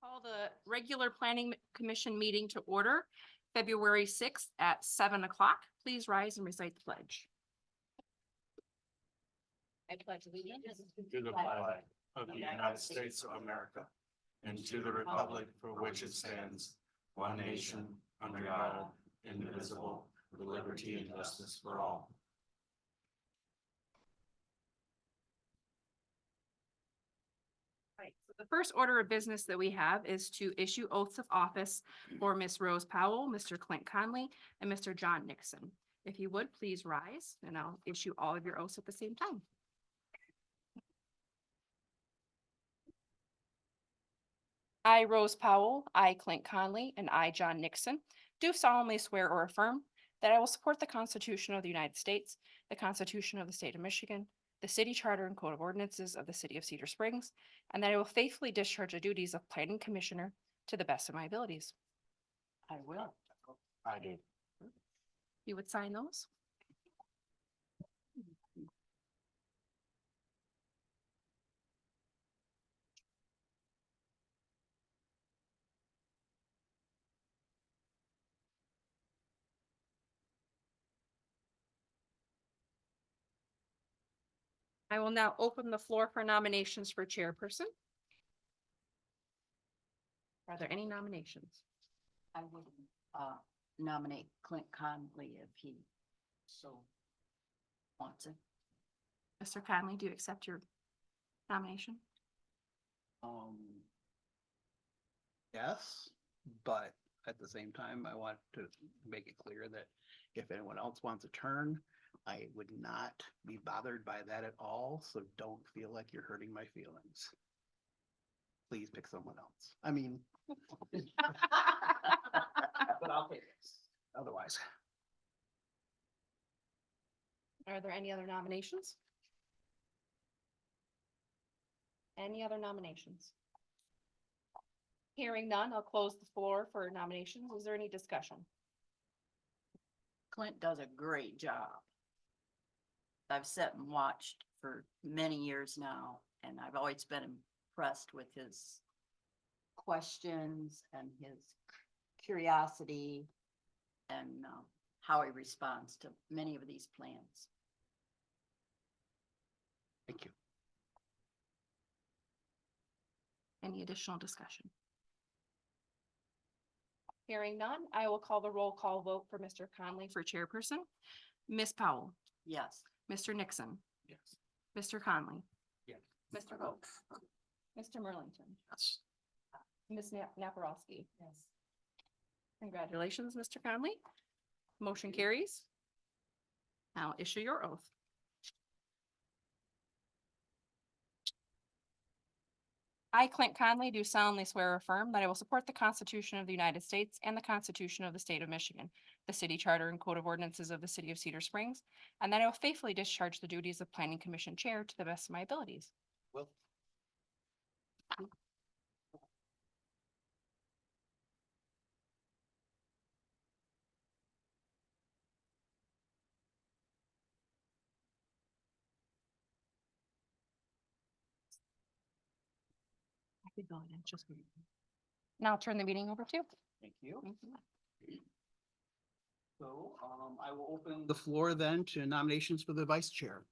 Call the regular planning commission meeting to order, February 6th at 7 o'clock. Please rise and recite the pledge. I pledge allegiance To the flag of the United States of America and to the republic for which it stands, one nation, under God, indivisible, with liberty and justice for all. Right, so the first order of business that we have is to issue oaths of office for Miss Rose Powell, Mr. Clint Conley, and Mr. John Nixon. If you would, please rise and I'll issue all of your oaths at the same time. I, Rose Powell, I, Clint Conley, and I, John Nixon, do solemnly swear or affirm that I will support the Constitution of the United States, the Constitution of the State of Michigan, the City Charter and Code of Ordinances of the City of Cedar Springs, and that I will faithfully discharge the duties of Planning Commissioner to the best of my abilities. I will. I do. You would sign those? I will now open the floor for nominations for chairperson. Are there any nominations? I would nominate Clint Conley if he so wants it. Mr. Conley, do you accept your nomination? Yes, but at the same time, I want to make it clear that if anyone else wants a turn, I would not be bothered by that at all, so don't feel like you're hurting my feelings. Please pick someone else. I mean. But I'll take it. Otherwise. Are there any other nominations? Any other nominations? Hearing none, I'll close the floor for nominations. Is there any discussion? Clint does a great job. I've sat and watched for many years now, and I've always been impressed with his questions and his curiosity and how he responds to many of these plans. Thank you. Any additional discussion? Hearing none, I will call the roll call vote for Mr. Conley for chairperson. Ms. Powell, Yes. Mr. Nixon, Yes. Mr. Conley. Yes. Mr. Hope, Mr. Merlington, Yes. Ms. Naparowski. Yes. Congratulations, Mr. Conley. Motion carries. I'll issue your oath. I, Clint Conley, do solemnly swear or affirm that I will support the Constitution of the United States and the Constitution of the State of Michigan, the City Charter and Code of Ordinances of the City of Cedar Springs, and that I will faithfully discharge the duties of Planning Commission Chair to the best of my abilities. Well. Now I'll turn the meeting over to you. Thank you. So I will open the floor then to nominations for the vice chair.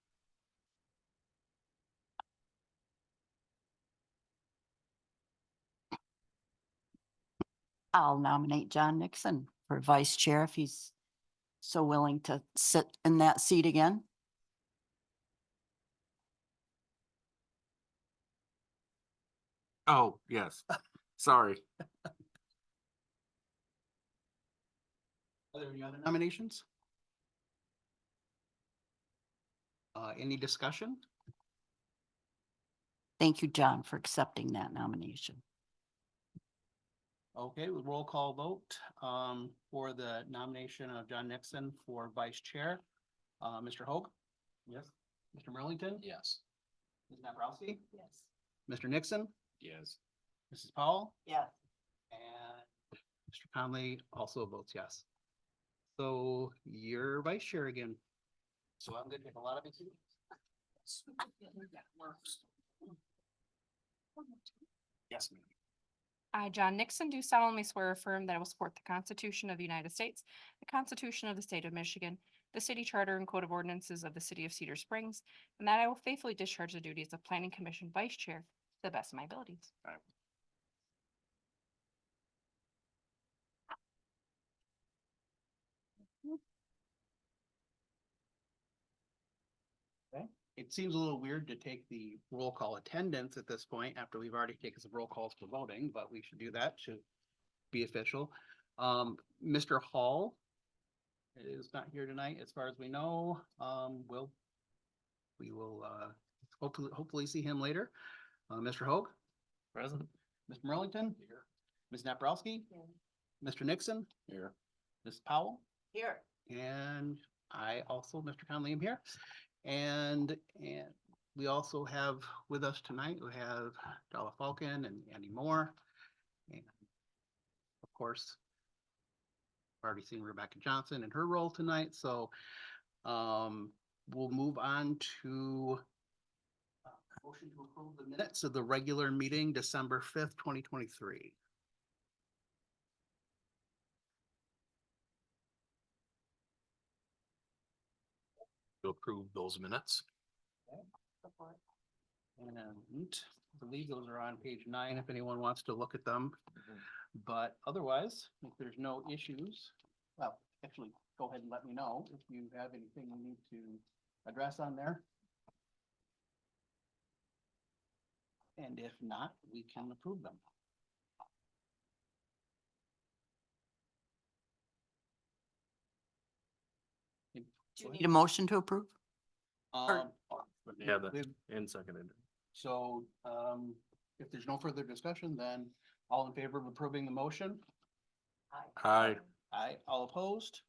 I'll nominate John Nixon for vice chair if he's so willing to sit in that seat again. Oh, yes. Sorry. Are there any other nominations? Any discussion? Thank you, John, for accepting that nomination. Okay, with roll call vote for the nomination of John Nixon for vice chair. Mr. Hoag? Yes. Mr. Merlington? Yes. Ms. Naprowski? Yes. Mr. Nixon? Yes. Mrs. Powell? Yes. And Mr. Conley also votes yes. So you're vice chair again. So I'm gonna take a lot of it too. Yes, ma'am. I, John Nixon, do solemnly swear or affirm that I will support the Constitution of the United States, the Constitution of the State of Michigan, the City Charter and Code of Ordinances of the City of Cedar Springs, and that I will faithfully discharge the duties of Planning Commission Vice Chair to the best of my abilities. It seems a little weird to take the roll call attendance at this point after we've already taken some roll calls for voting, but we should do that to be official. Mr. Hall is not here tonight, as far as we know. We will hopefully see him later. Mr. Hoag, Present. Mr. Merlington, Ms. Naprowski, Mr. Nixon, Here. Ms. Powell, Here. and I also, Mr. Conley, am here. And we also have with us tonight, we have Della Falcon and Andy Moore. And of course, we've already seen Rebecca Johnson in her role tonight, so we'll move on to motion to approve the minutes of the regular meeting, December 5th, 2023. To approve those minutes. And I believe those are on page 9 if anyone wants to look at them. But otherwise, if there's no issues, well, actually, go ahead and let me know if you have anything you need to address on there. And if not, we can approve them. Do you need a motion to approve? Um, Yeah, we've- and seconded. So, if there's no further discussion, then all in favor of approving the motion? Aye. Aye, all opposed?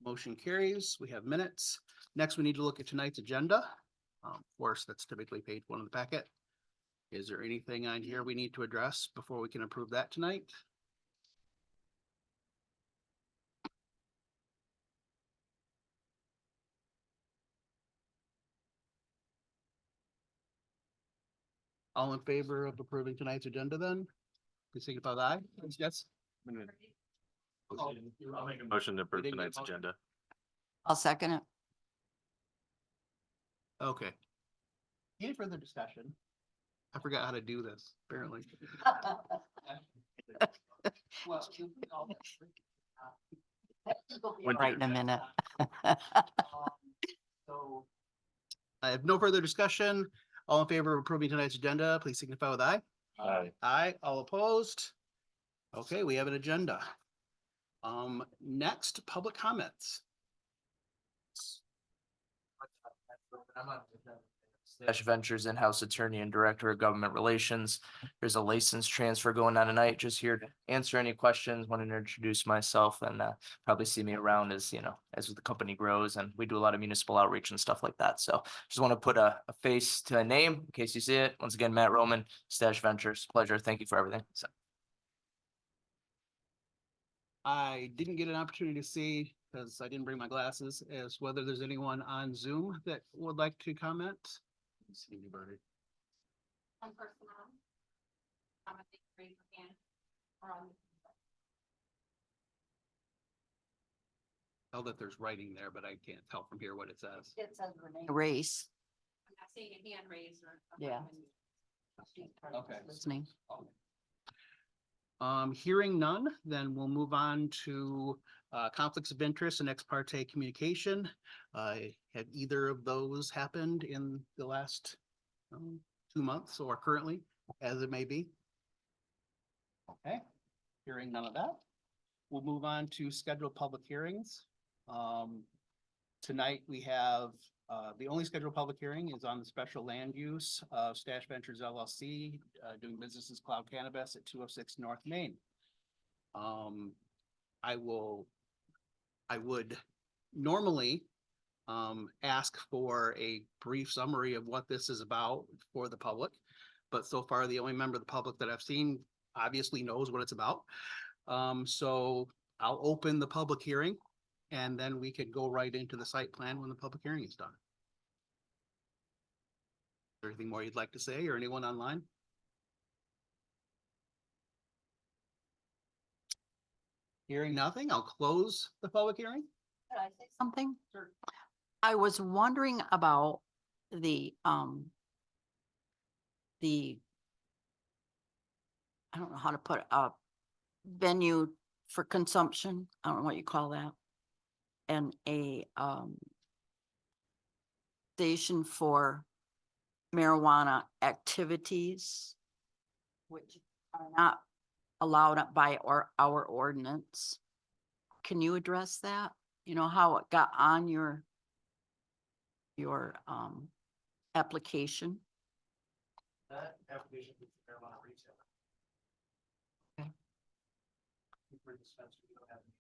Motion carries. We have minutes. Next, we need to look at tonight's agenda. Of course, that's typically page 1 of the packet. Is there anything on here we need to address before we can approve that tonight? All in favor of approving tonight's agenda then? Please signify with aye. Yes? I'll make a motion to approve didn't get tonight's motion. agenda. I'll second it. Okay. Any further discussion? I forgot how to do this, apparently. Well, When Right in a minute. So I have no further discussion. All in favor of approving tonight's agenda, please signify with aye. Aye. Aye, all opposed? Okay, we have an agenda. Next, public comments. Dash Ventures in-house attorney and director of government relations. There's a license transfer going on tonight. Just here to answer any questions, wanted to introduce myself and probably see me around as, as the company grows, and we do a lot of municipal outreach and stuff like that. So just want to put a face to a name in case you see it. Once again, Matt Roman, Stash Ventures. Pleasure. Thank you for everything. So. I didn't get an opportunity to see, because I didn't bring my glasses, as whether there's anyone on Zoom that would like to comment. See anybody? One person on. I'm gonna think raise your hand. Or on. Tell that there's writing there, but I can't tell from here what it says. It says Renee Race. I'm not seeing a hand raised or. Yeah. Okay. Listening. Hearing none, then we'll move on to conflicts of interest and ex parte communication. Have either of those happened in the last 2 months or currently, as it may be? Okay, hearing none of that, we'll move on to scheduled public hearings. Tonight, we have the only scheduled public hearing is on the special land use of Stash Ventures LLC, doing business as Cloud Cannabis at 206 North Main. I would normally ask for a brief summary of what this is about for the public, but so far the only member of the public that I've seen obviously knows what it's about. So I'll open the public hearing and then we could go right into the site plan when the public hearing is done. Anything more you'd like to say, or anyone online? Hearing nothing, I'll close the public hearing. Could I say something? I was wondering about the, I don't know how to put it, venue for consumption. I don't know what you call that. And a, station for marijuana activities, which are not allowed by our ordinance. Can you address that? You know, how it got on your application? That application is marijuana retail. Okay. For dispensary, we don't have any.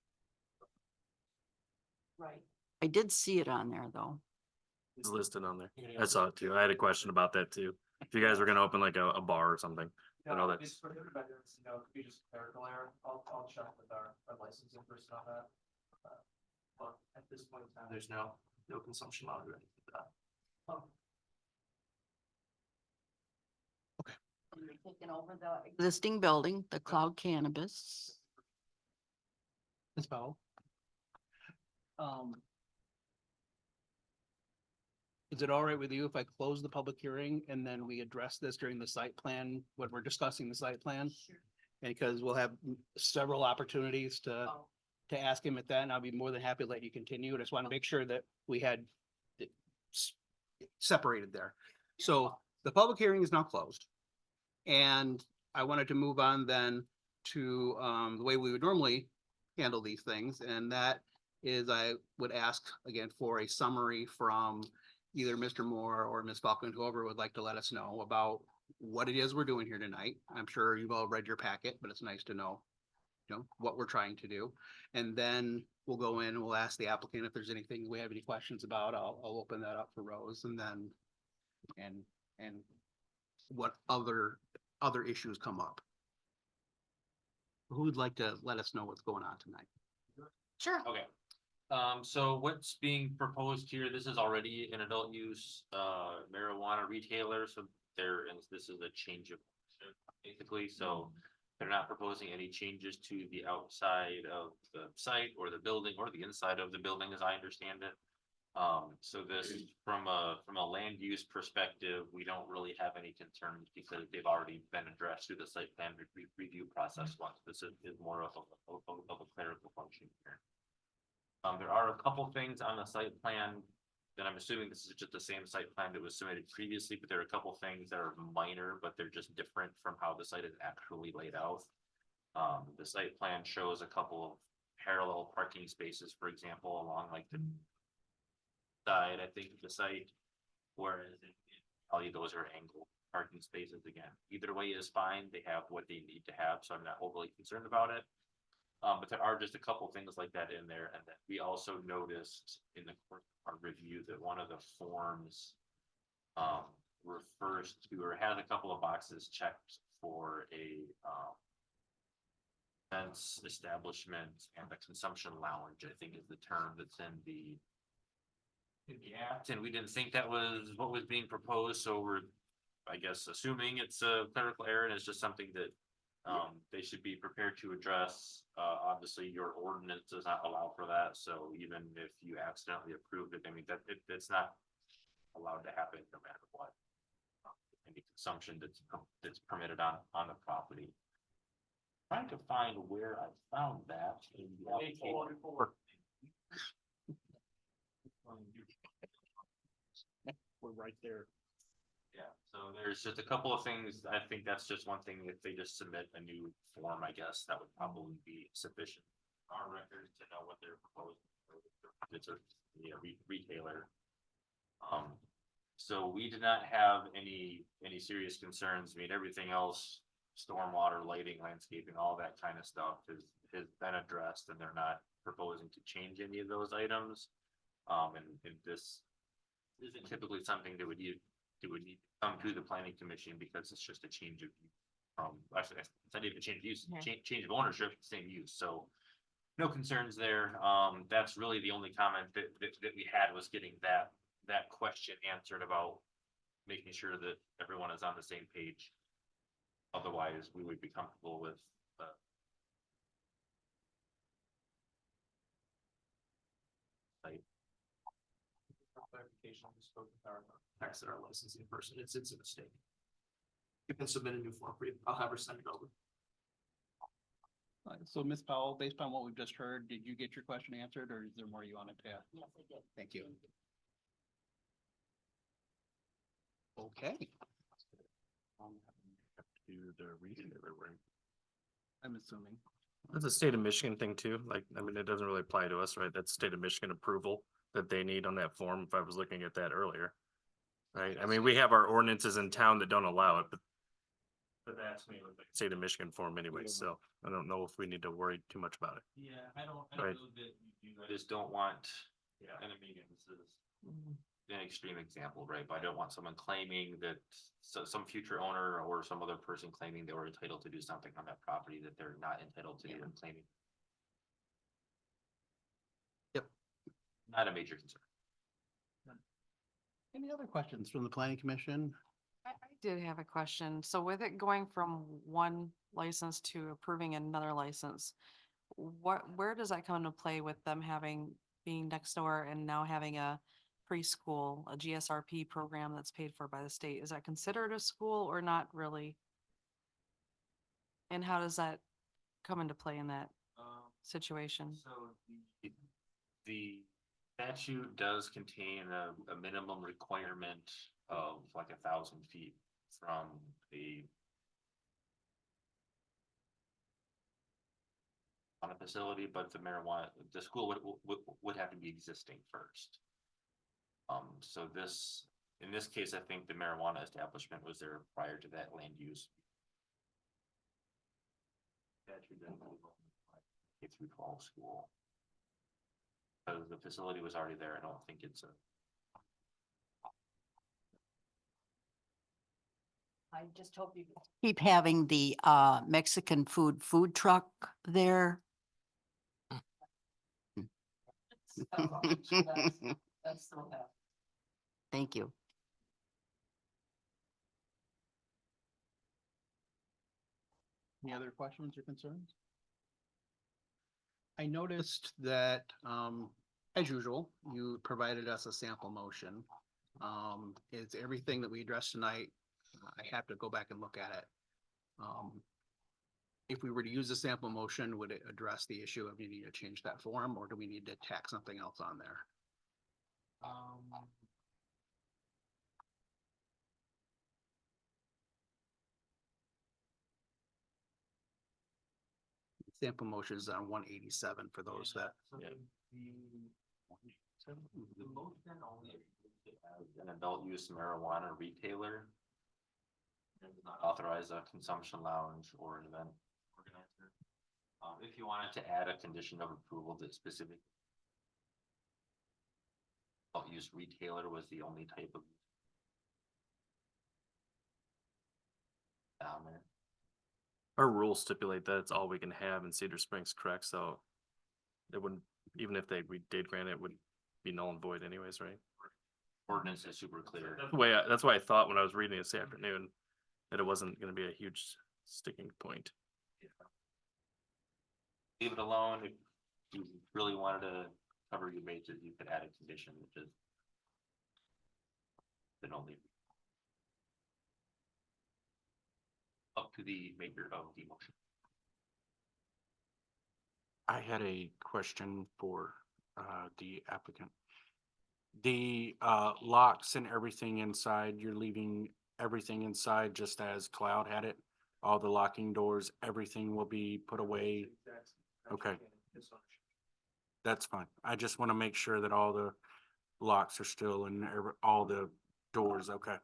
Right. I did see it on there, though. It's listed on there. I saw it too. I had a question about that too. If you guys were gonna open like a bar or something. I know that's- It's prohibited by ordinance, you know, it could be just clerical error. I'll check with our licensing person on that. But at this point in time, There's no consumption law or anything like that. You're taking over the existing building, the Cloud Cannabis. Ms. Powell. Is it all right with you if I close the public hearing and then we address this during the site plan, when we're discussing the site plan? Because we'll have several opportunities to ask him at that, and I'll be more than happy to let you continue. I just want to make sure that we had it separated there. So the public hearing is now closed. And I wanted to move on then to the way we would normally handle these things, and that is I would ask again for a summary from either Mr. Moore or Ms. Falcon, whoever would like to let us know about what it is we're doing here tonight. I'm sure you've all read your packet, but it's nice to know, what we're trying to do. And then we'll go in and we'll ask the applicant if there's anything we have any questions about. I'll open that up for Rose, and then and what other issues come up. Who would like to let us know what's going on tonight? Sure. Okay, so what's being proposed here, this is already an adult use, marijuana retailer, so this is a change of, basically, so they're not proposing any changes to the outside of the site or the building or the inside of the building, as I understand it. So this, from a land use perspective, we don't really have any concerns because they've already been addressed through the site plan review process once. This is more of a clerical function here. There are a couple things on the site plan that I'm assuming this is just the same site plan that was submitted previously, but there are a couple things that are minor, but they're just different from how the site is actually laid out. The site plan shows a couple of parallel parking spaces, for example, along like the side, I think, of the site, whereas in those are angled parking spaces again. Either way is fine. They have what they need to have, so I'm not overly concerned about it. But there are just a couple things like that in there, and then we also noticed in the course of our review that one of the forms refers to or has a couple of boxes checked for a fence establishment and the consumption lounge, I think is the term that's in the act, and we didn't think that was what was being proposed, so we're, I guess, assuming it's a clerical error and it's just something that they should be prepared to address. Obviously, your ordinance does not allow for that, so even if you accidentally approved it, I mean, that's not allowed to happen no matter what. Any consumption that's permitted on the property. Trying to find where I found that in the application. We're right there. Yeah, so there's just a couple of things. I think that's just one thing. If they just submit a new form, I guess that would probably be sufficient. Our records to know what they're proposing. It's a retailer. So we did not have any serious concerns. I mean, everything else, stormwater, lighting, landscaping, all that kind of stuff has been addressed, and they're not proposing to change any of those items. And this isn't typically something that would need to come to the planning commission because it's just a change of actually it's not even a change of use, change of ownership, same use. So no concerns there. That's really the only comment that we had, was getting that question answered about making sure that everyone is on the same page. Otherwise, we would be comfortable with application, we spoke with our tax our licensing person, it's in the state. You can submit a new form for you, I'll have her send it over. So Ms. Powell, based on what we've just heard, did you get your question answered or is there more you wanted to ask? Yes, I did. Thank you. Okay, Do the retailer, right? I'm assuming. That's a state of Michigan thing too, like, I mean, it doesn't really apply to us, right? That's state of Michigan approval that they need on that form, if I was looking at that earlier. Right, I mean, we have our ordinances in town that don't allow it, but. But that's me with the state of Michigan form anyway, so I don't know if we need to worry too much about it. Yeah, I don't Right. know that you do I just don't want, Yeah. and I mean, this is an extreme example, right? But I don't want someone claiming that some future owner or some other person claiming they were entitled to do something on that property that they're not entitled to do and claiming. Yep. Not a major concern. Any other questions from the planning commission? I did have a question. So with it going from one license to approving another license, where does that come into play with them being next door and now having a preschool, a GSRP program that's paid for by the state? Is that considered a school or not really? And how does that come into play in that situation? So the statute does contain a minimum requirement of like 1,000 feet from on a facility, but the school would have to be existing first. So in this case, I think the marijuana establishment was there prior to that land use. K through 12 school. Because the facility was already there, I don't think it's a. I just hope you keep having the Mexican food truck there. Thank you. Any other questions or concerns? I noticed that, as usual, you provided us a sample motion. It's everything that we addressed tonight. I have to go back and look at it. If we were to use a sample motion, would it address the issue of needing to change that form, or do we need to tack something else on there? Sample motion is on 187 for those that. The motion only as an adult use marijuana retailer. And does not authorize a consumption lounge or an event organizer. If you wanted to add a condition of approval that specific. Adult use retailer was the only type of. Down there. Our rules stipulate that it's all we can have in Cedar Springs, correct? So it wouldn't, even if we did grant it, would be null and void anyways, right? Ordinance is super clear. That's why I thought when I was reading this afternoon that it wasn't gonna be a huge sticking point. Leave it alone. If you really wanted to cover your bases, you could add a condition, which is. Then only. Up to the maker of the motion. I had a question for the applicant. The locks and everything inside, you're leaving everything inside just as Cloud had it? All the locking doors, everything will be put away? Okay. That's fine. I just want to make sure that all the locks are still and all the doors, okay?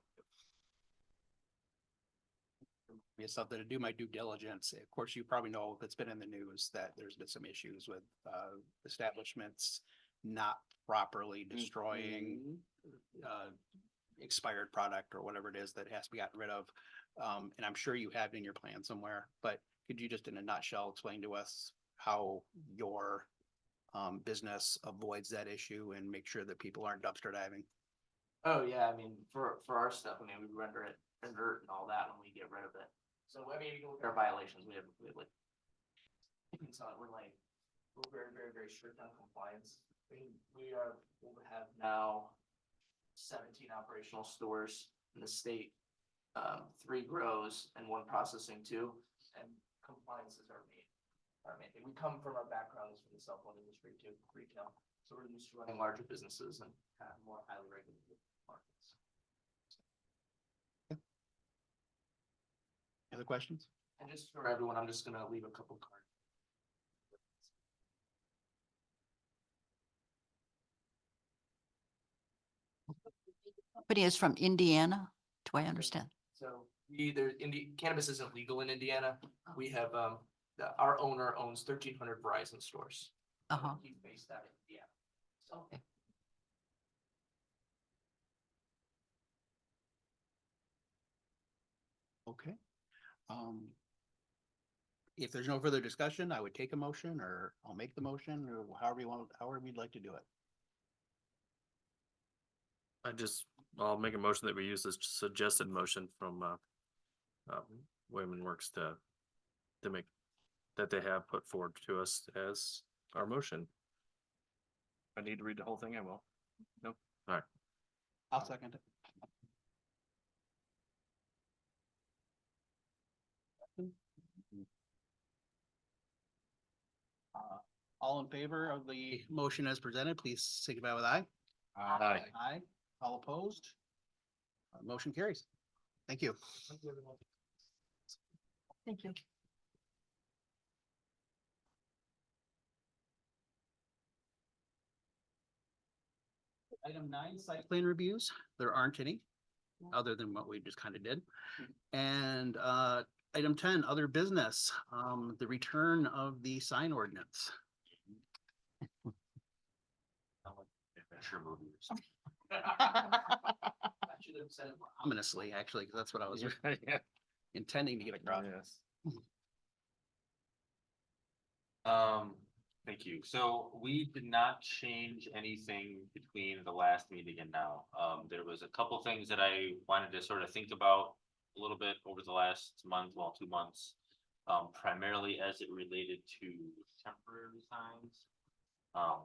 It's something to do my due diligence. Of course, you probably know if it's been in the news that there's been some issues with establishments not properly destroying expired product or whatever it is that has to be gotten rid of. And I'm sure you have it in your plan somewhere, but could you just in a nutshell explain to us how your business avoids that issue and make sure that people aren't dumpster diving? Oh, yeah, I mean, for our stuff, I mean, we render it inert and all that when we get rid of it. So, I mean, you can look at our violations, we have like. So we're very, very, very strict on compliance. We have now 17 operational stores in the state, 3 grows and 1 processing too, and compliance is our main thing. We come from our backgrounds from the cell phone industry too, retail, so we're used to running larger businesses and more highly regulated markets. Other questions? And just for everyone, I'm just gonna leave a couple cards. Company is from Indiana, do I understand? So cannabis isn't legal in Indiana. We have, our owner owns 1,300 Verizon stores. Uh-huh. He's based out of Indiana. So. Okay. Okay. If there's no further discussion, I would take a motion, or I'll make the motion, or however you'd like to do it. I'll make a motion that we use this suggested motion from, Women Works to make, that they have put forward to us as our motion. I need to read the whole thing, I will. No, all right. I'll second it. All in favor of the motion as presented, please signify with aye. Aye. Aye. All opposed? Motion carries. Thank you. Thank you. Item 9, site plan reviews. There aren't any, other than what we just kind of did. And item 10, other business, the return of the sign ordinance. Adventure movie or something. I should have said it more. Ominously, actually, because that's what I was Yeah. intending to get across. Yes. Thank you. So we did not change anything between the last meeting and now. There was a couple things that I wanted to sort of think about a little bit over the last month, well, 2 months. Primarily as it related to temporary signs.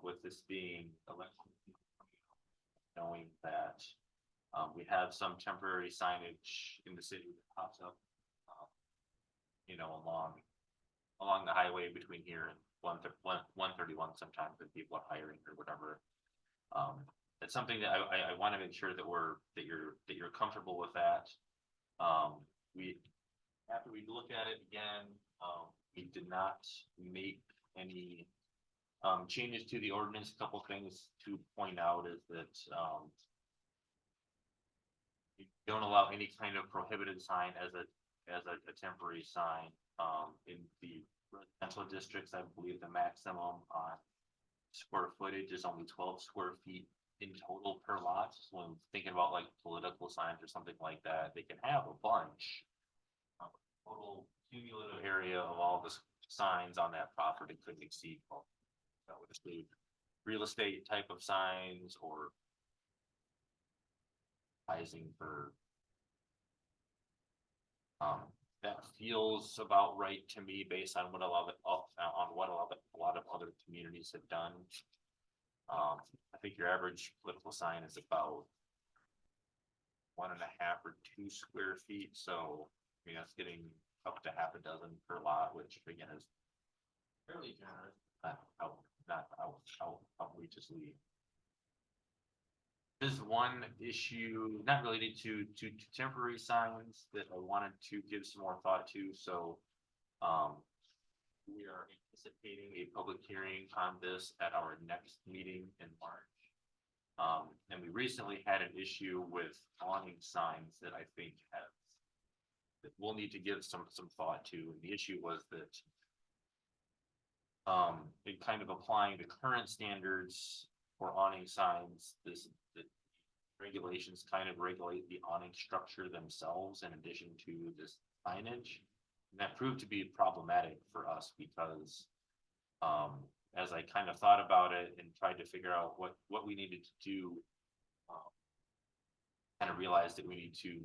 With this being election, knowing that, we have some temporary signage in the city that pops up. Along the highway between here and 131 sometimes when people are hiring or whatever. It's something that I want to make sure that you're comfortable with that. After we look at it again, we did not make any changes to the ordinance. A couple things to point out is that you don't allow any kind of prohibited sign as a temporary sign. In the residential districts, I believe the maximum on square footage is only 12 square feet in total per lot. So when thinking about like political signs or something like that, they can have a bunch. Total cumulative area of all the signs on that property could exceed, well, that would include real estate type of signs or advertising for. That feels about right to me based on what a lot of other communities have done. I think your average political sign is about 1.5 or 2 square feet, so I mean that's getting up to half a dozen per lot, which again is fairly generous. Not outrageously. There's one issue not related to temporary signs that I wanted to give some more thought to. So we are anticipating a public hearing on this at our next meeting in March. And we recently had an issue with awning signs that I think that we'll need to give some thought to. And the issue was that in kind of applying the current standards for awning signs, the regulations kind of regulate the awning structure themselves in addition to this signage. And that proved to be problematic for us because as I kind of thought about it and tried to figure out what we needed to do, kind of realized that we need to,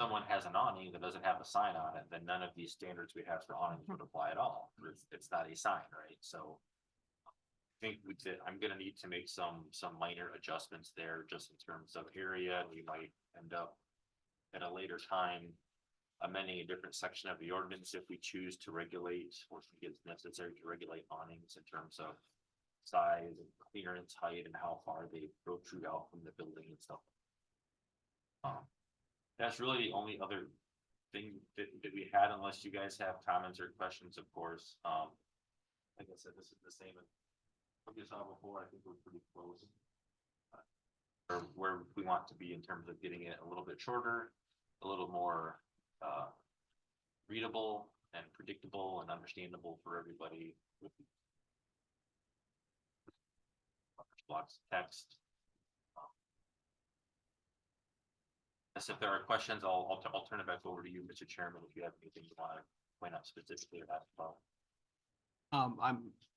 someone has an awning that doesn't have a sign on it, then none of these standards we have for awnings would apply at all. It's not a sign, right? So think I'm gonna need to make some minor adjustments there just in terms of area. We might end up at a later time amending a different section of the ordinance if we choose to regulate or think it's necessary to regulate awnings in terms of size and clearance height and how far they protrude out from the building and stuff. That's really the only other thing that we had, unless you guys have comments or questions, of course. Like I said, this is the same as what you saw before. I think we're pretty close. Or where we want to be in terms of getting it a little bit shorter, a little more readable and predictable and understandable for everybody with blocks of text. As if there are questions, I'll turn it back over to you, Mr. Chairman, if you have anything you want to point out specifically or ask about.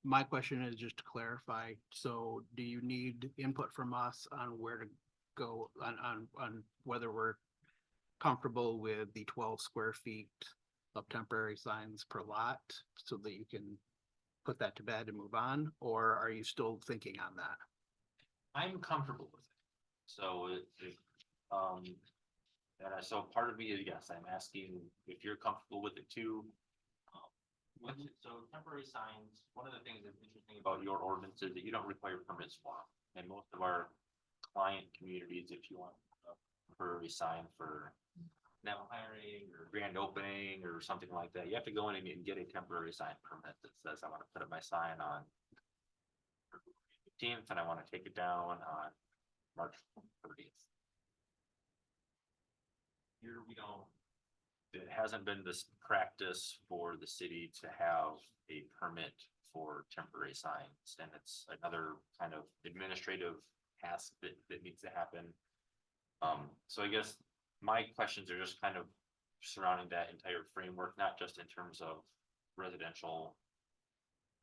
My question is just to clarify, so do you need input from us on where to go on whether we're comfortable with the 12 square feet of temporary signs per lot so that you can put that to bed and move on, or are you still thinking on that? I'm comfortable with it. So so part of me is, yes, I'm asking if you're comfortable with it too. So temporary signs, one of the things that's interesting about your ordinance is that you don't require permits for them. And most of our client communities, if you want a temporary sign for now hiring or grand opening or something like that, you have to go in and get a temporary sign permit that says, I want to put up my sign on 15th and I want to take it down on March 30th. Here we don't. It hasn't been this practice for the city to have a permit for temporary signs, and it's another kind of administrative task that needs to happen. So I guess my questions are just kind of surrounding that entire framework, not just in terms of residential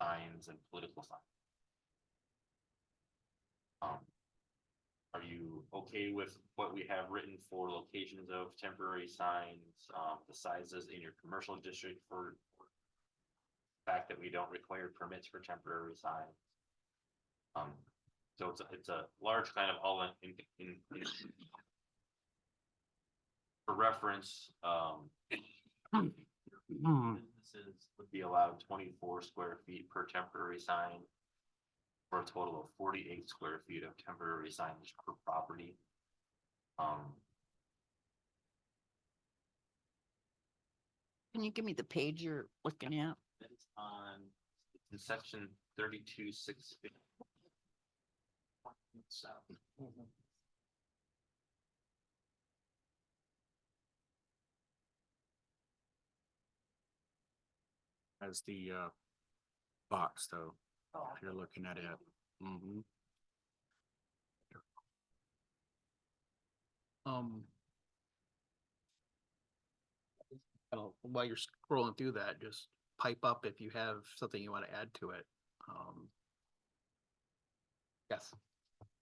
signs and political signs. Are you okay with what we have written for locations of temporary signs, the sizes in your commercial district for the fact that we don't require permits for temporary signs? So it's a large kind of all in for reference, businesses would be allowed 24 square feet per temporary sign, for a total of 48 square feet of temporary signage per property. Can you give me the page you're looking at? It's on, in section 32-6. As the box though, if you're looking at it. Mhm. While you're scrolling through that, just pipe up if you have something you want to add to it. Yes.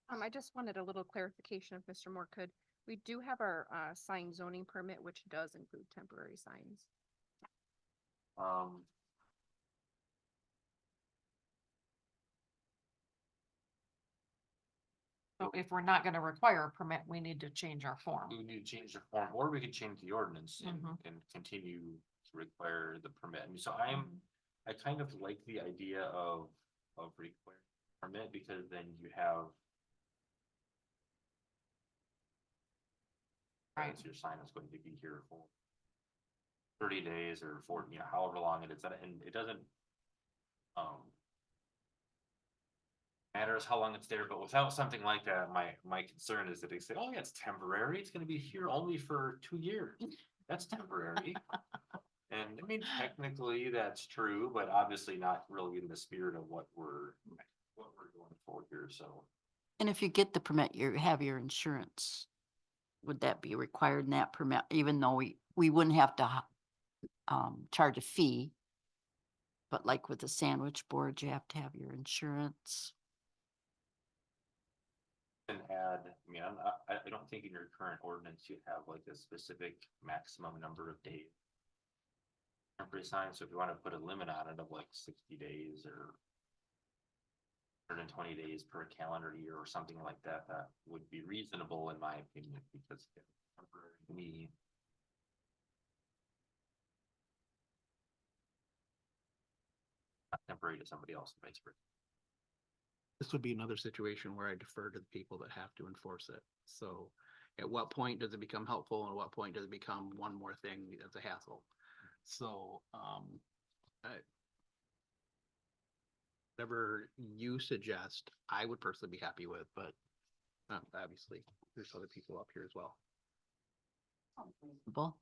I just wanted a little clarification if Mr. Moore could. We do have our sign zoning permit, which does include temporary signs. So if we're not gonna require a permit, we need to change our form. We need to change the form, or we could change the ordinance Mhm. and continue to require the permit. I mean, so I kind of like the idea of requiring permit, because then you have. Right. Your sign is going to be here for 30 days or for, however long it is, and it doesn't. Matters how long it's there, but without something like that, my concern is that they say, oh yeah, it's temporary, it's gonna be here only for 2 years. That's temporary. And I mean, technically that's true, but obviously not really in the spirit of what we're going for here, so. And if you get the permit, you have your insurance. Would that be required in that permit, even though we wouldn't have to charge a fee? But like with the sandwich board, you have to have your insurance. And add, I mean, I don't think in your current ordinance you have like a specific maximum number of days. Temporary sign, so if you want to put a limit on it of like 60 days or. 120 days per calendar year or something like that, that would be reasonable in my opinion, because we. Not temporary to somebody else, vice versa. This would be another situation where I defer to the people that have to enforce it. So at what point does it become helpful and at what point does it become one more thing that's a hassle? So, whatever you suggest, I would personally be happy with, but obviously there's other people up here as well. Reasonable.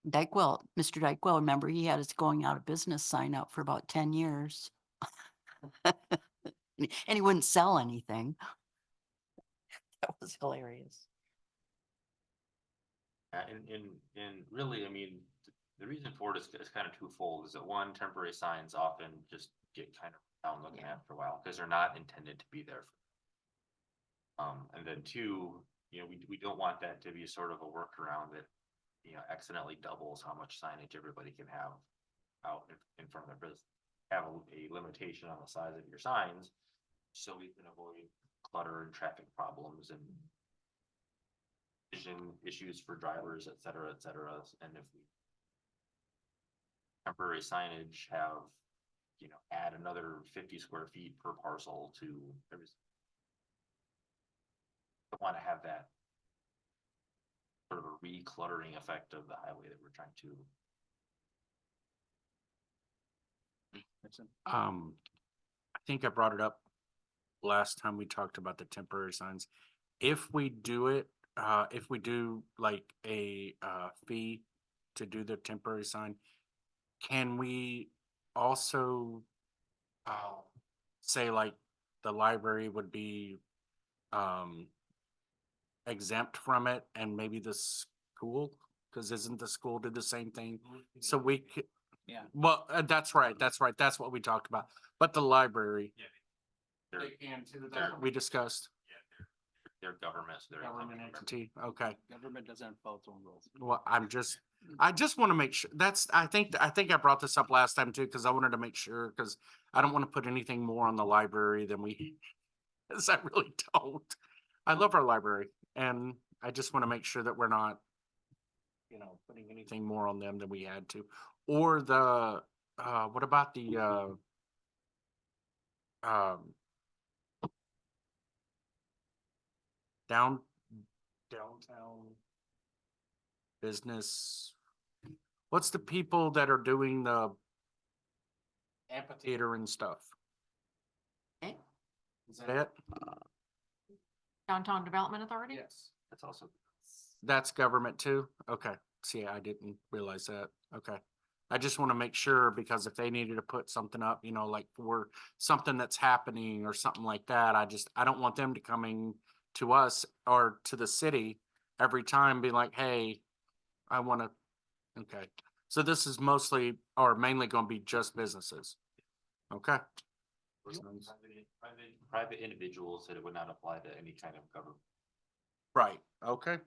Dykewell, Mr. Dykewell, remember he had his going out of business sign up for about 10 years. And he wouldn't sell anything. That was hilarious. And really, I mean, the reason for it is kind of twofold, is that one, temporary signs often just get kind of down looking at for a while, because they're not intended to be there. And then two, you know, we don't want that to be sort of a workaround that, you know, accidentally doubles how much signage everybody can have out in front of their business. Have a limitation on the size of your signs, so we can avoid clutter and traffic problems and vision issues for drivers, et cetera, et cetera. And if we temporary signage have, you know, add another 50 square feet per parcel to every. I want to have that sort of a recluttering effect of the highway that we're trying to. I think I brought it up last time we talked about the temporary signs. If we do it, if we do like a fee to do the temporary sign, can we also say like the library would be exempt from it, and maybe the school, because isn't the school do the same thing? So we could. Yeah. Well, that's right. That's right. That's what we talked about. But the library. They're, can too. That's what we discussed. they're governments, they're. Government entity. Okay. Government doesn't follow its own rules. Well, I just want to make sure I think I brought this up last time too, because I wanted to make sure, because I don't want to put anything more on the library than we, because I really don't. I love our library, and I just want to make sure that we're not, you know, putting anything more on them than we had to. Or the, what about the, downtown business? What's the people that are doing the amphitheater and stuff? Eh? Is that it? Downtown Development Authority? Yes. That's also. That's government too? Okay. See, I didn't realize that. Okay. I just want to make sure, because if they needed to put something up, you know, like for something that's happening or something like that, I don't want them to coming to us or to the city every time be like, hey, I want to, okay. So this is mostly or mainly going to be just businesses. Okay. Private individuals, that it would not apply to any kind of government. Right. Okay.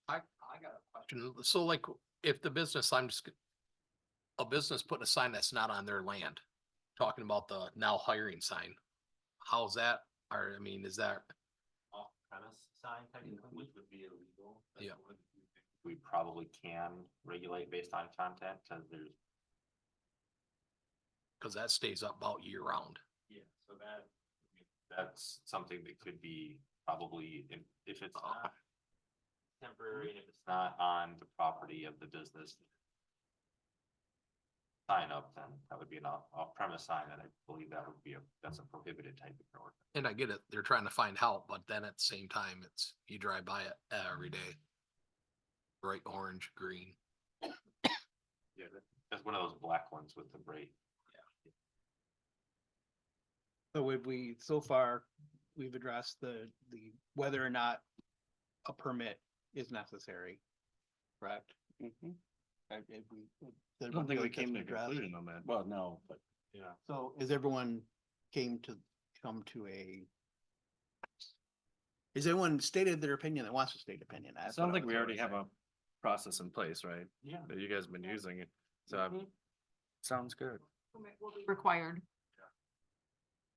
I got a question. So like, if the business, a business putting a sign that's not on their land, talking about the now hiring sign, how's that? Or, I mean, is that? Off premise sign technically, which would be illegal. That's Yeah. what we probably can regulate based on content, because there's. Cause that stays up about year round. Yeah, so that, I mean, that's something that could be probably, if it's not temporary, and if it's not on the property of the business. Sign up, then that would be an off-premise sign, and I believe that would be that's a prohibited type of order. And I get it, they're trying to find help, but then at the same time, you drive by it every day. Bright orange, green. Yeah, that's one of those black ones with the bright. So so far, we've addressed the whether or not a permit is necessary, correct? I don't think we came to a conclusion on that. Well, no, but yeah. So is everyone come to is everyone stated their opinion that wants to state opinion? It That's what sounds I like was we gonna already have say. a process in place, right? Yeah. That you guys have been using it. So Sounds good. Required.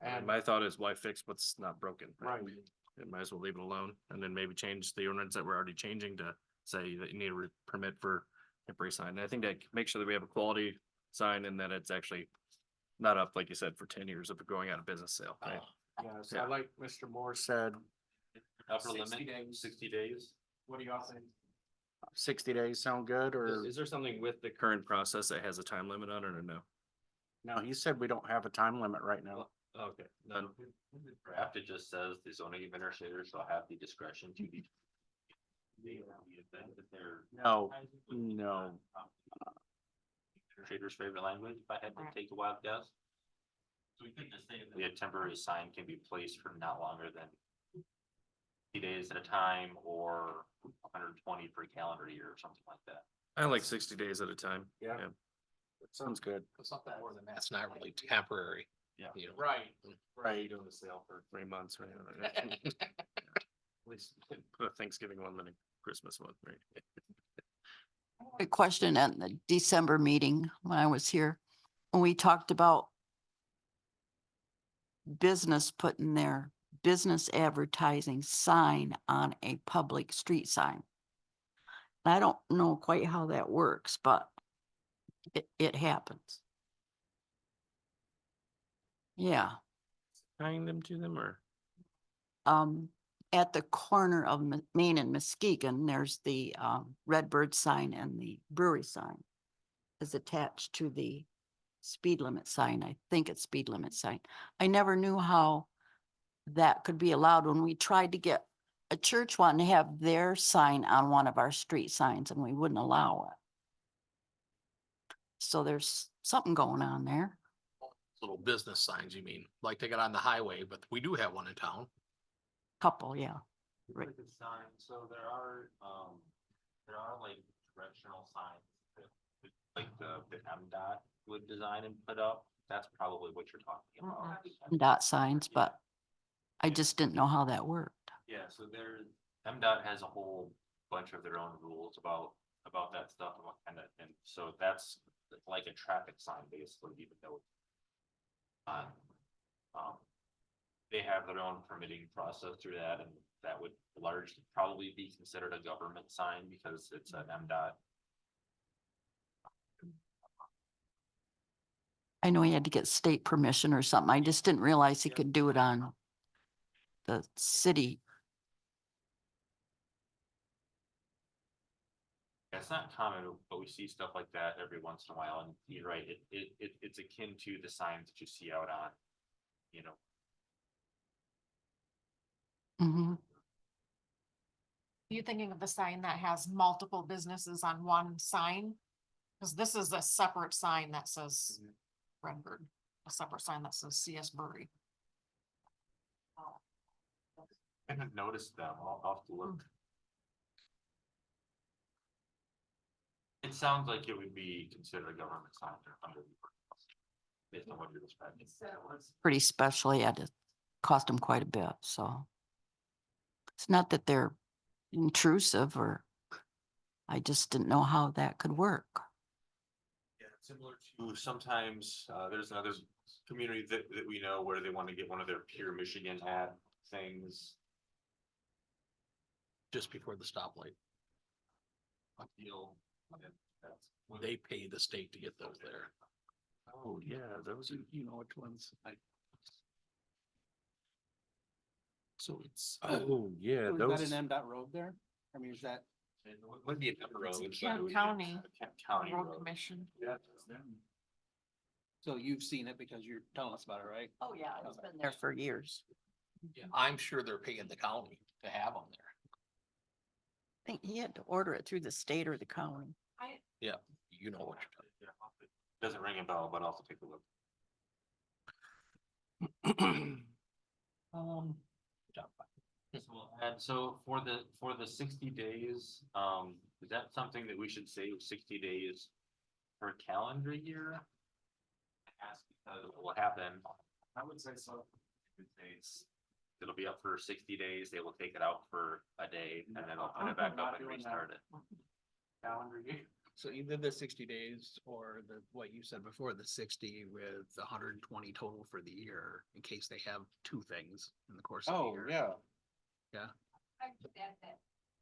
And My thought is why fix what's not broken? Right. It might as well leave it alone and then maybe change the ordinance that we're already changing to say that you need a permit for temporary sign. And I think that make sure that we have a quality sign and that it's actually not up, like you said, for 10 years of going out of business sale. Right? yes, Yeah. I like Mr. Moore said, Upper 60 limit, days. 60 days. what do y'all think? 60 days sound good or? Is there something with the current process that has a time limit on it or no? No, he said we don't have a time limit right now. Okay, none. Draft, it just says the zoning administrator shall have the discretion to be. The event that they're. No, no. Administrator's favorite language, if I had to take a wild guess. So we could just say. The temporary sign can be placed for not longer than 60 days at a time or 120 per calendar year or something like that. I like 60 days at a time. Yeah. That sounds good. Something more than that's not really temporary. Yeah. You know? Right, Right, right. doing the sale for 3 months, right? At least put a Thanksgiving one and a Christmas one, right? A question at the December meeting when I was here, when we talked about business putting their business advertising sign on a public street sign. I don't know quite how that works, but it happens. Yeah, Tying them to them or? at the corner of Main and Muskegon, there's the, Redbird sign and the brewery sign is attached to the speed limit sign. I think it's speed limit sign. I never knew how that could be allowed when we tried to get a church wanting to have their sign on one of our street signs and we wouldn't allow it. So there's something going on there. Little business signs, you mean, like they got on the highway, but we do have one in town. Couple, yeah. Right. Like a sign, so there are like directional signs that, like the MDOT would design and put up. That's probably what you're talking about. Dot signs, but I just didn't know how that worked. Yeah, so there, MDOT has a whole bunch of their own rules about that stuff and what kind of, and so that's like a traffic sign basically, even though. They have their own permitting process through that, and that would largely probably be considered a government sign because it's an MDOT. I know he had to get state permission or something. I just didn't realize he Yeah. could do it on the city. It's not common, but we see stuff like that every once in a while, and you're right, it's akin to the signs that you see out on, you know. Mhm. You thinking of the sign that has multiple businesses on one sign? Cause this is a separate sign that says Redbird, a separate sign that says CS Brewery. I haven't noticed them, I'll have to look. It sounds like it would be considered a government sign or under. Based on what you're describing. Pretty special. He had to cost him quite a bit, so. It's not that they're intrusive or I just didn't know how that could work. Yeah, similar to sometimes, there's another community that we know where they want to get one of their Pure Michigan ad things. Just before the stoplight. Deal. and that's when They pay the state to get those there. Oh, yeah, those are. You know which ones? So it's. Oh, yeah, those. MDOT road there? I mean, is that? It wouldn't be a number road. but it Kent would be a County Kent County Road road. Commission. So you've seen it because you're telling us about it, right? Oh, yeah, it's been there for years. I'm sure they're paying the county to have them there. I think he had to order it through the state or the county. Yeah, you know what you're talking. Doesn't ring a bell, but I'll also take a look. And so for the 60 days, is that something that we should say 60 days per calendar year? Ask because what will happen, I would say so. it'll be up for 60 days, they will take it out for a day and then I'll put it back up and restart it. Calendar year. So either the 60 days or what you said before, the 60 with 120 total for the year, in case they have two things in the course of the Oh, year. yeah.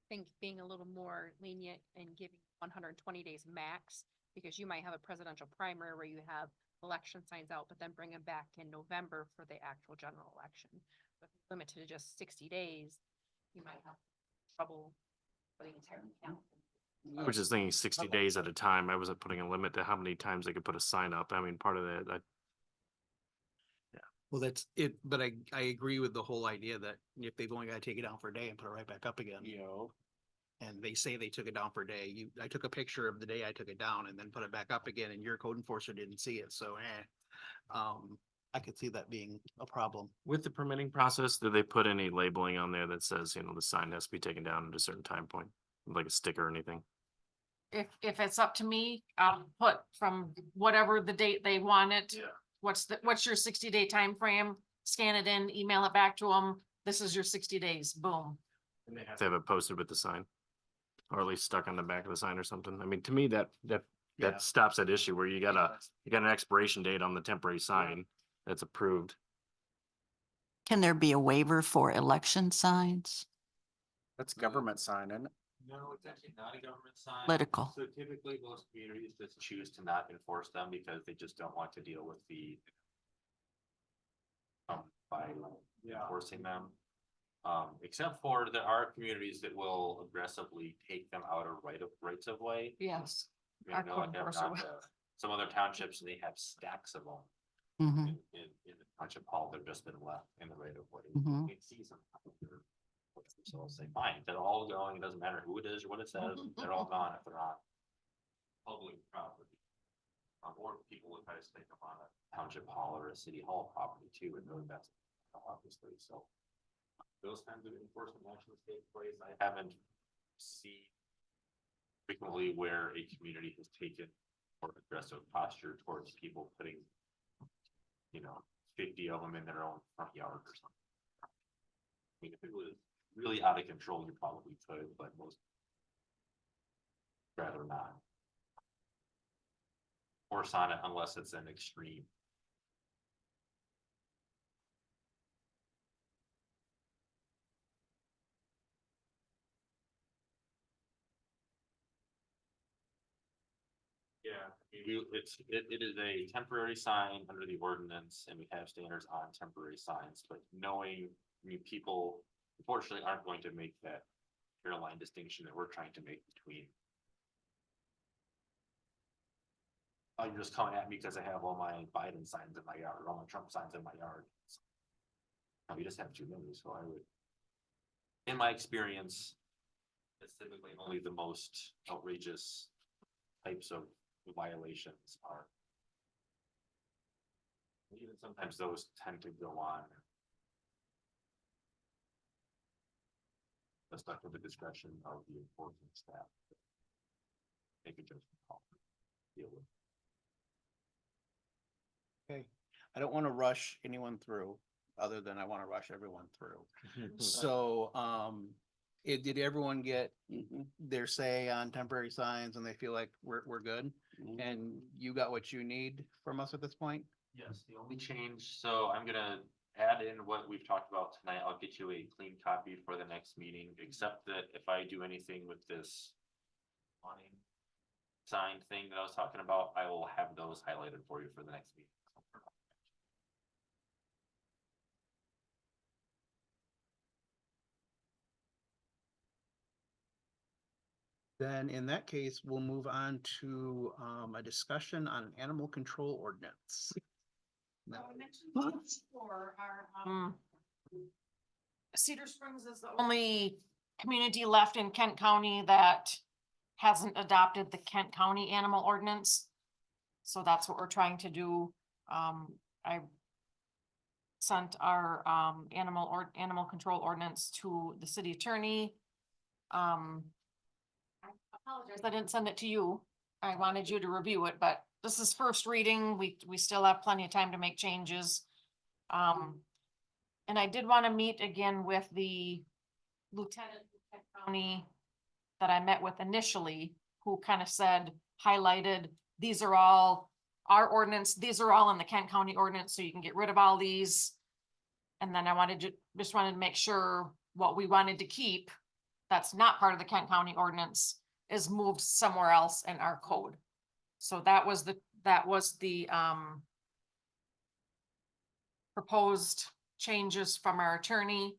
Think being a little more lenient and giving 120 days max, because you might have a presidential primary where you have election signs out, but then bring them back in November for the actual general election. But if you limit to just 60 days, you might have trouble for the entire count. I was just thinking 60 days at a time. I wasn't putting a limit to how many times they could put a sign up. I mean, part of that, Well, that's it, but I agree with the whole idea that if they've only gotta take it down for a day and put it right back up again. And they say they took it down for a day, I took a picture of the day I took it down and then put it back up again and your code enforcer didn't see it, so I could see that being a problem. with the permitting process, do they put any labeling on there that says, you know, the sign has to be taken down at a certain time point? Like a sticker or anything? If it's up to me, I'll put from whatever the date they want it. What's your 60-day time frame? Scan it in, email it back to them. This is your 60 days, boom. And they have to have it posted with the sign. Or at least stuck on the back of the sign or something. I mean, to me, that Yeah. stops that issue where you got an expiration date on the temporary sign that's approved. Can there be a waiver for election signs? That's government sign, isn't it? No, it's actually not a government sign. Political. So typically most communities just choose to not enforce them because they just don't want to deal with the by enforcing them. Except for there are communities that will aggressively take them out of rights of way. Yes. I mean, Our I know code I've enforcer gone will. to some other townships and they have stacks of them. Mhm. In the township hall, they've just been left in the right of way. Mhm. You can see some. So I'll say, fine, they're all going, it doesn't matter who it is or what it says, they're all gone if they're on public property. Or people would try to stick them on a township hall or a city hall property too, and really that's obviously, so. Those kinds of enforcement actions take place, I haven't seen frequently where a community has taken more aggressive posture towards people putting, you know, 50 of them in their own front yard or something. I mean, if it was really out of control, you probably could, but most rather not. Force on it unless it's an extreme. Yeah, it is a temporary sign under the ordinance and we have standards on temporary signs, but knowing, I mean, people unfortunately aren't going to make that hairline distinction that we're trying to make between. Oh, you're just coming at me because I have all my Biden signs in my yard, or all my Trump signs in my yard. No, you just have too many, so I would. In my experience, it's typically only the most outrageous types of violations are. Even sometimes those tend to go on. That's not for the discretion of the enforcement staff. Make a judgment call. Deal with. Okay, I don't wanna rush anyone through, other than I wanna rush everyone through. So, did everyone get their say on temporary signs and they feel like we're good? And you got what you need from us at this point? Yes, the only change, so I'm gonna add in what we've talked about tonight. I'll get you a clean copy for the next meeting, except that if I do anything with this awning sign thing that I was talking about, I will have those highlighted for you for the next meeting. Then in that case, we'll move on to a discussion on an animal control ordinance. Cedar Springs is the only community left in Kent County that hasn't adopted the Kent County Animal Ordinance. So that's what we're trying to do. I sent our animal control ordinance to the city attorney. I apologize, I didn't send it to you. I wanted you to review it, but this is first reading. We still have plenty of time to make changes. And I did want to meet again with the lieutenant of Kent County that I met with initially, who kind of said, highlighted, these are all our ordinance, these are all in the Kent County ordinance, so you can get rid of all these. And then I just wanted to make sure what we wanted to keep, that's not part of the Kent County ordinance, is moved somewhere else in our code. So that was the proposed changes from our attorney.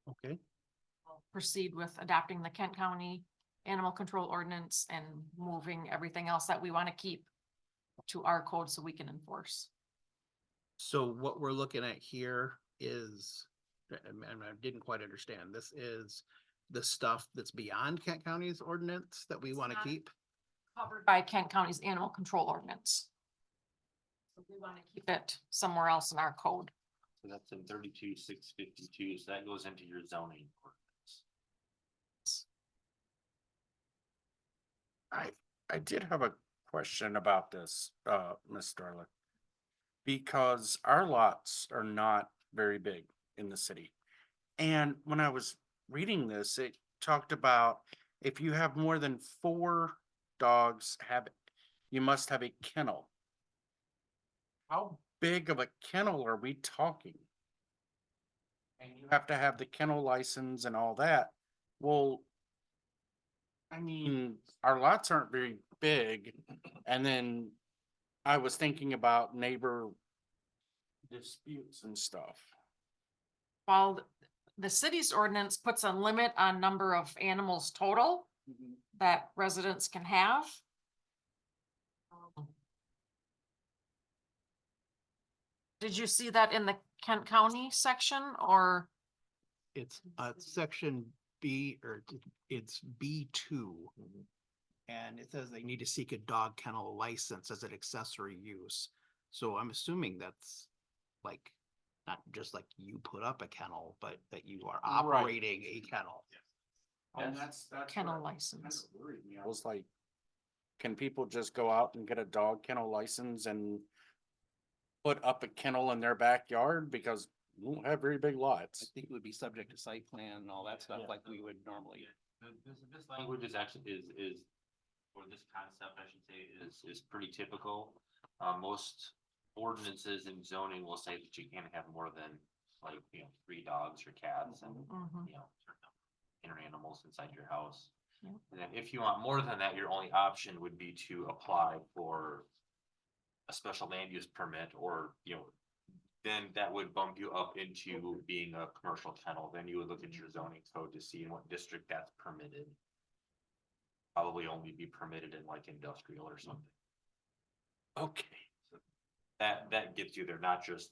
Okay, Proceed with adopting the Kent County Animal Control Ordinance and moving everything else that we want to keep to our code so we can enforce. so what we're looking at here is, and I didn't quite understand, this is the stuff that's beyond Kent County's ordinance that we It's want to not- keep? Covered by Kent County's Animal Control Ordinance. So we want to keep it somewhere else in our code. So that's in 32,652, so that goes into your zoning ordinance. I did have a question about this, Ms. Starlet. Because our lots are not very big in the city. And when I was reading this, it talked about if you have more than 4 dogs, you must have a kennel. How big of a kennel are we talking? And you have to have the kennel license and all that. Well, I mean, our lots aren't very big. And then I was thinking about neighbor disputes and stuff. While the city's ordinance puts a limit on number of animals total that residents can have. Did you see that in the Kent County section or? It's section B, or it's B2. And it says they need to seek a dog kennel license as an accessory use. So I'm assuming that's like, not just like you put up a kennel, but that you are Right. operating a kennel. And that's Kennel what license. kind of worried me. I was like, can people just go out and get a dog kennel license and put up a kennel in their backyard? Because we don't have very big I lots. think it would be subject to site plan and all that stuff Yeah. like we would normally. This language is actually, or this concept, I should say, is pretty typical. Most ordinances in zoning will say that you can't have more than like, 3 dogs or cats and, Mhm. certain inner animals inside your house. Yeah. And then if you want more than that, your only option would be to apply for a special land use permit or, then that would bump you up into being a commercial kennel. Then you would look at your zoning code to see in what district that's permitted. Probably only be permitted in like industrial or something. Okay. That gets you there, not just,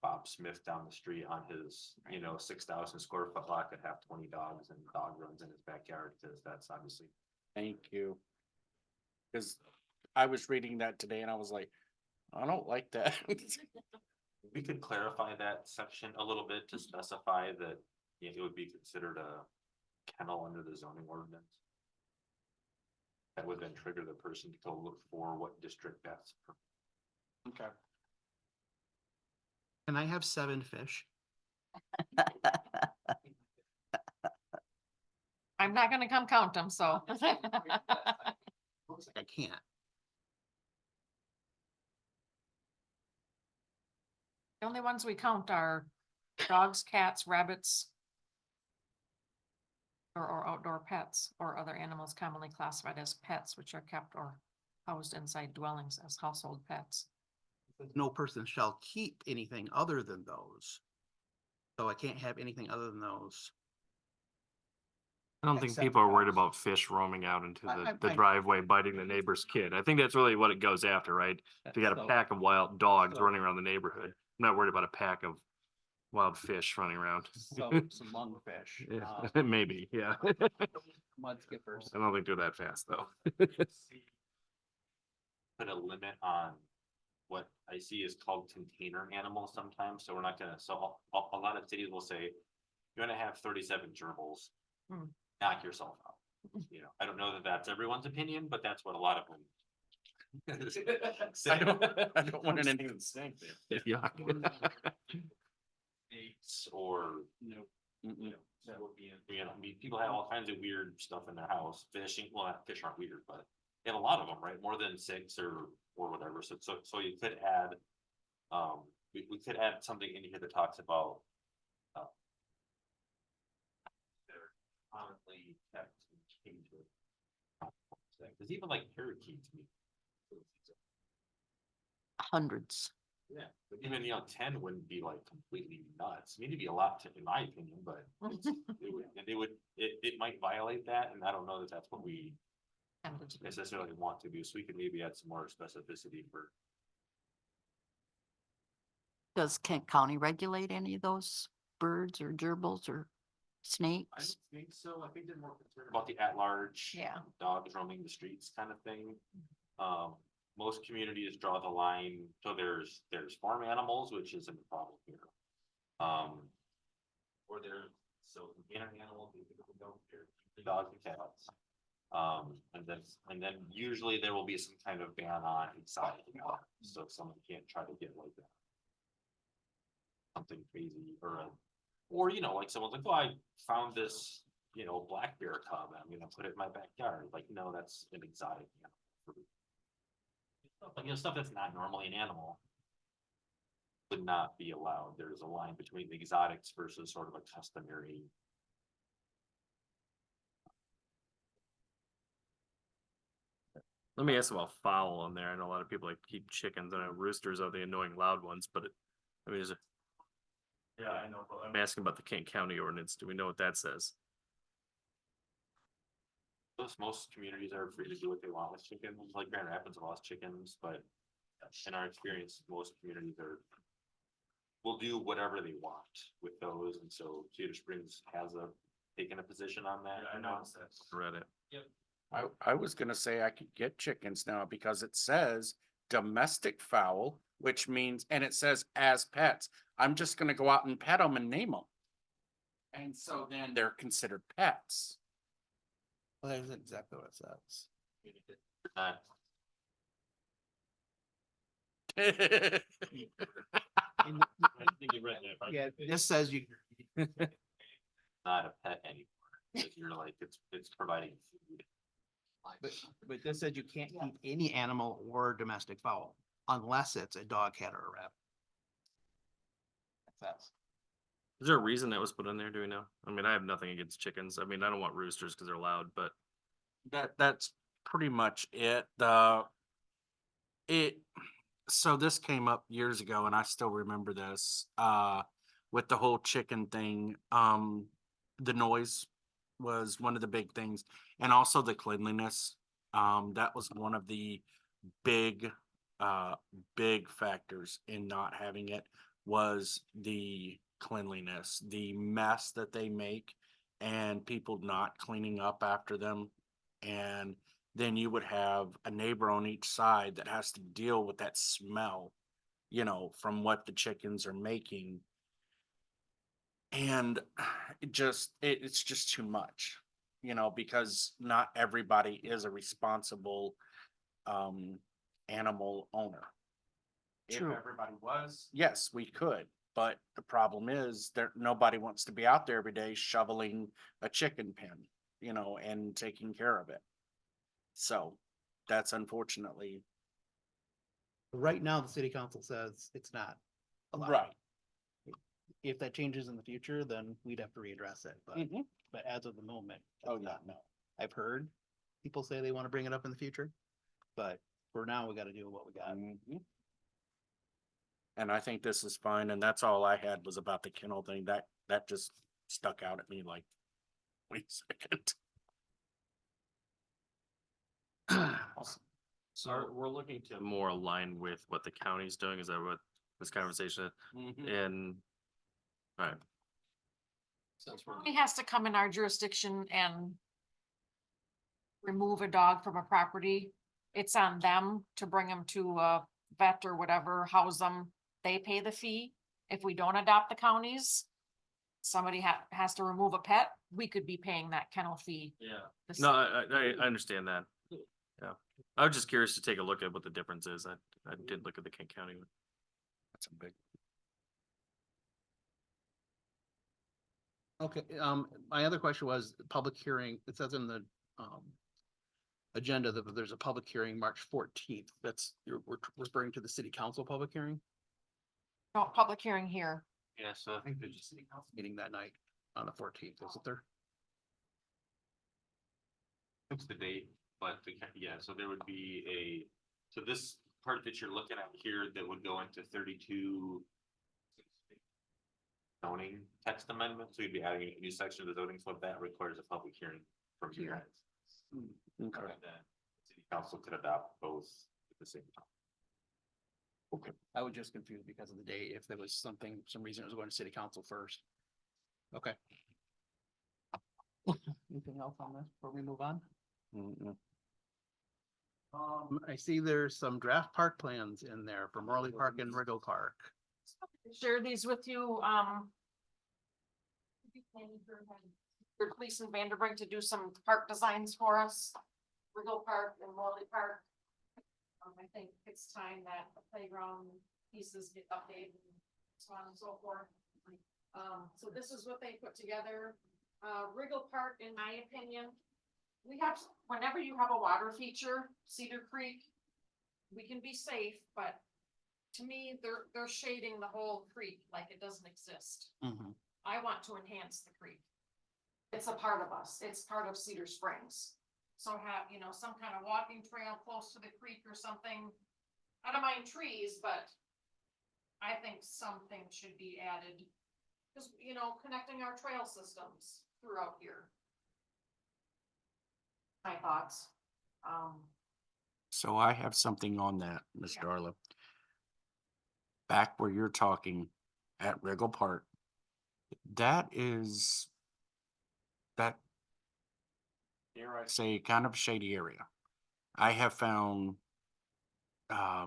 Bob Smith down the street on his, 6,000 square foot lot could have 20 dogs and dog runs in his backyard, because that's obviously. Thank you. Cause I was reading that today and I was like, I don't like that. We could clarify that section a little bit to specify that it would be considered a kennel under the zoning ordinance. That would then trigger the person to go look for what district that's. Okay. Can I have 7 fish? I'm not gonna come count them, so. Looks like I can't. The only ones we count are dogs, cats, rabbits. Or outdoor pets or other animals commonly classified as pets, which are kept or housed inside dwellings as household pets. No person shall keep anything other than those. So I can't have anything other than those. I don't think Except people are worried dogs. about fish roaming out into the I- driveway biting the neighbor's kid. I think that's really what it goes after, right? If you got a So- pack of wild dogs so- running around the neighborhood, I'm not worried about a pack of wild fish running around. So some lungfish. Yeah, maybe, yeah. Mud skippers. I don't think they're that fast, though. Put a limit on what I see is called container animals sometimes, so we're not gonna, so a lot of cities will say, you're gonna have 37 gerbils. Hmm. Knock yourself out. I don't know that that's everyone's opinion, but that's what a lot of them. I don't want anything to stink there. Yeah. Or, Mm-mm. That would be, I mean, people have all kinds of weird stuff in their house, fishing, well, not fish aren't weird, but they have a lot of them, right? More than 6 or whatever, so you could add, we could add something in here that talks about. They're commonly kept in cages. Cause even like parakeets. Hundreds. Yeah, but even, 10 wouldn't be like completely nuts. Need to be a lot, in my opinion, but it might violate that, and I don't know that that's what we necessarily want to do, so we could maybe add some more specificity for. Does Kent County regulate any of those birds or gerbils or I snakes? don't think so. I think they're more concerned about the at-large. Yeah. Dogs roaming the streets kind of thing. Most communities draw the line, so there's farm animals, which isn't a problem here. Or so companion animals, we typically don't care, dogs and cats. And then usually there will be some kind of ban on exotic animals, so someone can't try to get like that. Something crazy or like someone's like, oh, I found this, black bear cub, I'm gonna put it in my backyard. Like, no, that's an exotic animal. Like, stuff that's not normally an animal would not be allowed. There's a line between the exotics versus sort of a customary. Let me ask about fowl on there. I know a lot of people like to keep chickens. I know roosters are the annoying loud ones, but I mean, Yeah, I know, but I'm asking about the Kent County ordinance. Do we know what that says? Most communities are free to do what they want with chickens, like Grand Rapids lost chickens, but in our experience, most communities will do whatever they want with those, and so Cedar Springs has taken a position on that. I noticed that. Read it. I was gonna say I could get chickens now because it says domestic fowl, which means, and it says as pets. I'm just gonna go out and pet them and name them. And so then they're considered pets. Well, that's exactly what it says. Not Yeah, this says you, not a pet anymore, because you're like, it's providing food. but this says you can't keep any animal or domestic fowl unless it's a dog, cat, or a rabbit. That's. Is there a reason that was put in there? Do we know? I mean, I have nothing against chickens. I mean, I don't want roosters because they're loud, but That's pretty much it. So this came up years ago and I still remember this, with the whole chicken thing. The noise was one of the big things and also the cleanliness. That was one of the big factors in not having it was the cleanliness, the mess that they make and people not cleaning up after them. And then you would have a neighbor on each side that has to deal with that smell, from what the chickens are making. And it's just too much, because not everybody is a responsible animal owner. True. If everybody was, yes, we could, but the problem is nobody wants to be out there every day shoveling a chicken pen, and taking care of it. So that's unfortunately. Right now, the city council says it's not allowed. Right. If that changes in the future, then we'd have to readdress it, but as of the moment. Oh, it's yeah, not. no. I've heard people say they want to bring it up in the future, but for now, we gotta do what we got. Mhm. And I think this is fine, and that's all I had was about the kennel thing, that just stuck out at me like, wait a second. so we're looking to more align with what the county's doing. Is that what this conversation? Mhm. And, all right, Since we're, He has to come in our jurisdiction and remove a dog from a property. It's on them to bring them to a vet or whatever, house them. They pay the fee. If we don't adopt the counties, somebody has to remove a pet, we could be paying that kennel fee. yeah. The No, I understand that. Yeah, I was just curious to take a look at what the difference is. I did look at the Kent County one. That's a big. Okay, my other question was, public hearing, it says in the, agenda that there's a public hearing March 14th. We're referring to the city council public hearing? No, public hearing here. Yeah, so I think there's There's a city council meeting that night on the 14th, isn't there? Fix the date, but yeah, so there would be so this part that you're looking at here that would go into 32. Zoning text amendment, so you'd be adding a new section of the zoning, so that requires a public hearing from you Here. guys. Okay. And then city council could adopt both at the same time. I was just confused because of the date, if there was some reason it was going to city council first. Okay. Anything else on this before we move on? I see there's some draft park plans in there for Morley Park and Riggle Park. Share these with you, for Gleason Vanderbrink to do some park designs for us, Riggle Park and Morley Park. I think it's time that the playground pieces get updated and so on and so forth. So this is what they put together. Riggle Park, in my opinion, whenever you have a water feature, Cedar Creek, we can be safe, but to me, they're shading the whole creek like it doesn't exist. I want to enhance the creek. It's a part of us. It's part of Cedar Springs. So have, some kind of walking trail close to the creek or something. I don't mind trees, but I think something should be added. Cause connecting our trail systems throughout here. My thoughts. So I have something on that, Ms. Yeah. Darla. Back where you're talking at Riggle Park, that dare I say, kind of shady area. I have found, I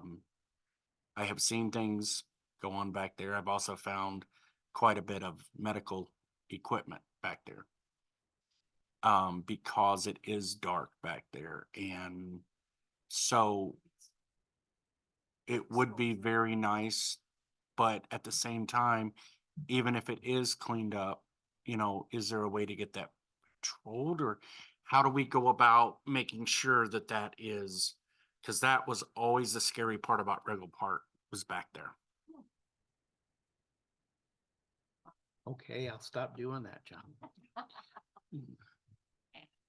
have seen things go on back there. I've also found quite a bit of medical equipment back there. Because it is dark back there, and so it would be very nice, but at the same time, even if it is cleaned up, is there a way to get that patrolled, or how do we go about making sure that that is, because that was always the scary part about Riggle Park, was back there. Okay, I'll stop doing that, John.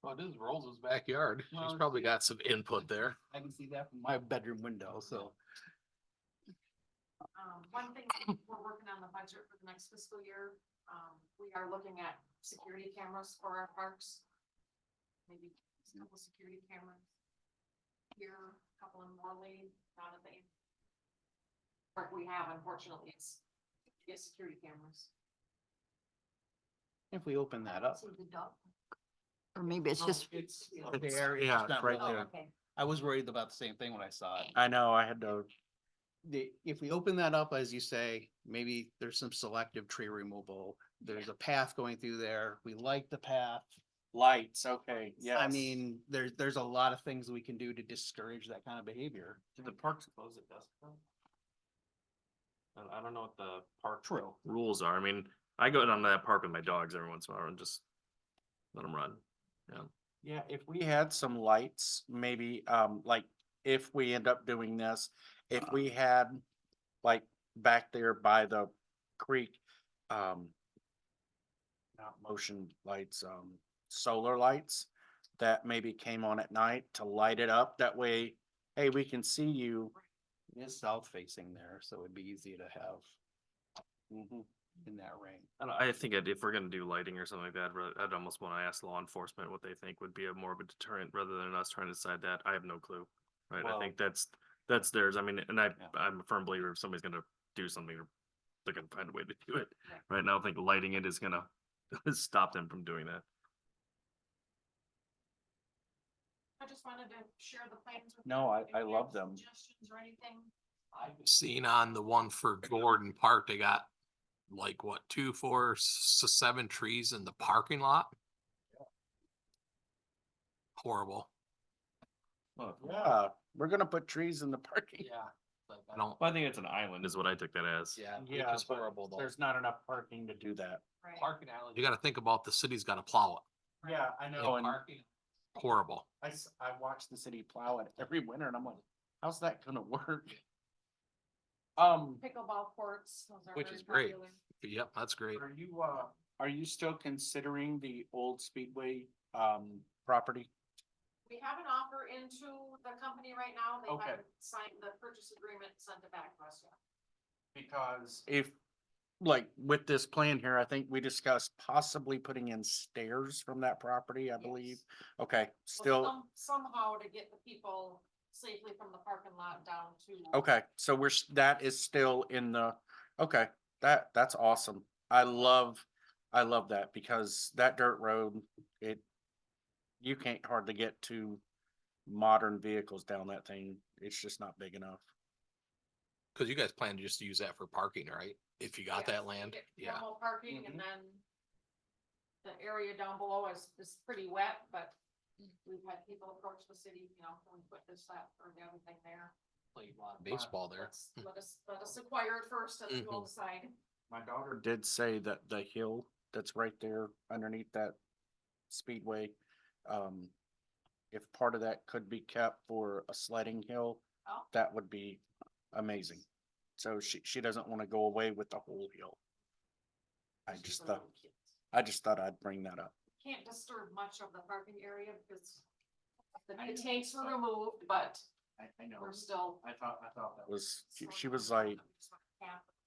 Well, it is Rose's backyard. Well, She's probably got some input there. I can see that from my bedroom window, so. One thing, we're working on the budget for the next fiscal year. We are looking at security cameras for our parks. Maybe a couple security cameras. Here, a couple in Morley, not at the park we have, unfortunately, it's security cameras. If we open that up. Or maybe it's just, It's It's- there, it's yeah, just not right really- there. Okay. I was worried about the same thing when I saw it. I know, I had to, If we open that up, as you say, maybe there's some selective tree removal. There's a path going through there. We like the path. lights, okay, yeah. I mean, there's a lot of things we can do to discourage that kind of behavior. Do the parks close at dusk though? I don't know what the park True. Rules are, I mean, I go down to that park with my dogs every once in a while and just let them run. Yeah. Yeah, if we had some lights, maybe, like, if we end up doing this, if we had, like, back there by the creek, not motion lights, solar lights that maybe came on at night to light it up, that way, hey, we can see you. It is south facing there, so it'd be easy to have in that rain. I think if we're gonna do lighting or something like that, I'd almost wanna ask law enforcement what they think would be a more of a deterrent rather than us trying to decide that. I have no clue. Right, I Well- think that's theirs. I mean, and Yeah. I'm a firm believer if somebody's gonna do something, they're gonna find a way to do it. Right. Right now, I think lighting it is gonna stop them from doing that. I just wanted to share the plans with. No, you. If I you love have them. Suggestions or anything? I've seen on the one for Gordon Park, they got like what, 2, 4, 7 trees in the parking lot? Horrible. Yeah, we're gonna put trees in the parking. Yeah. Like, I don't, Well, I think it's an island is what I took that as. yeah, which Yeah, is but horrible though. there's not enough parking to do that. Parking alley, you gotta think about the city's gotta plow Yeah, I it. know, and Parking, horrible. I watch the city plow it every winter and I'm like, how's that gonna work? Pickleball courts, those are Which very is great. popular. Yep, that's great. Are you still considering the old Speedway, property? We have an offer into the company right now. They Okay. haven't signed the purchase agreement, and sent it back to us yet. Because if, like, with this plan here, I think we discussed possibly putting in stairs from that property, I believe. Okay, Well, still, Somehow to get the people safely from the parking lot down to. okay, so that is still in the, okay, that's awesome. I love that because that dirt road, you can't hardly get to modern vehicles down that thing. It's just not big enough. Cause you guys plan to just use that for parking, right? If you got Yes, that you land, get yeah. Normal parking and then the area down below is pretty wet, but we've had people approach the city, can we put this, that, or the other thing there? Play a lot of baseball there. Let us acquire it first and we'll Mhm. decide. My daughter did say that the hill that's right there underneath that speedway, if part of that could be kept for a sledding hill, Oh. that would be amazing. So she doesn't want to go away with the whole hill. I just thought I'd bring that up. Can't disturb much of the parking area because the tanks were removed, but I know. we're still. I thought that was, she was like,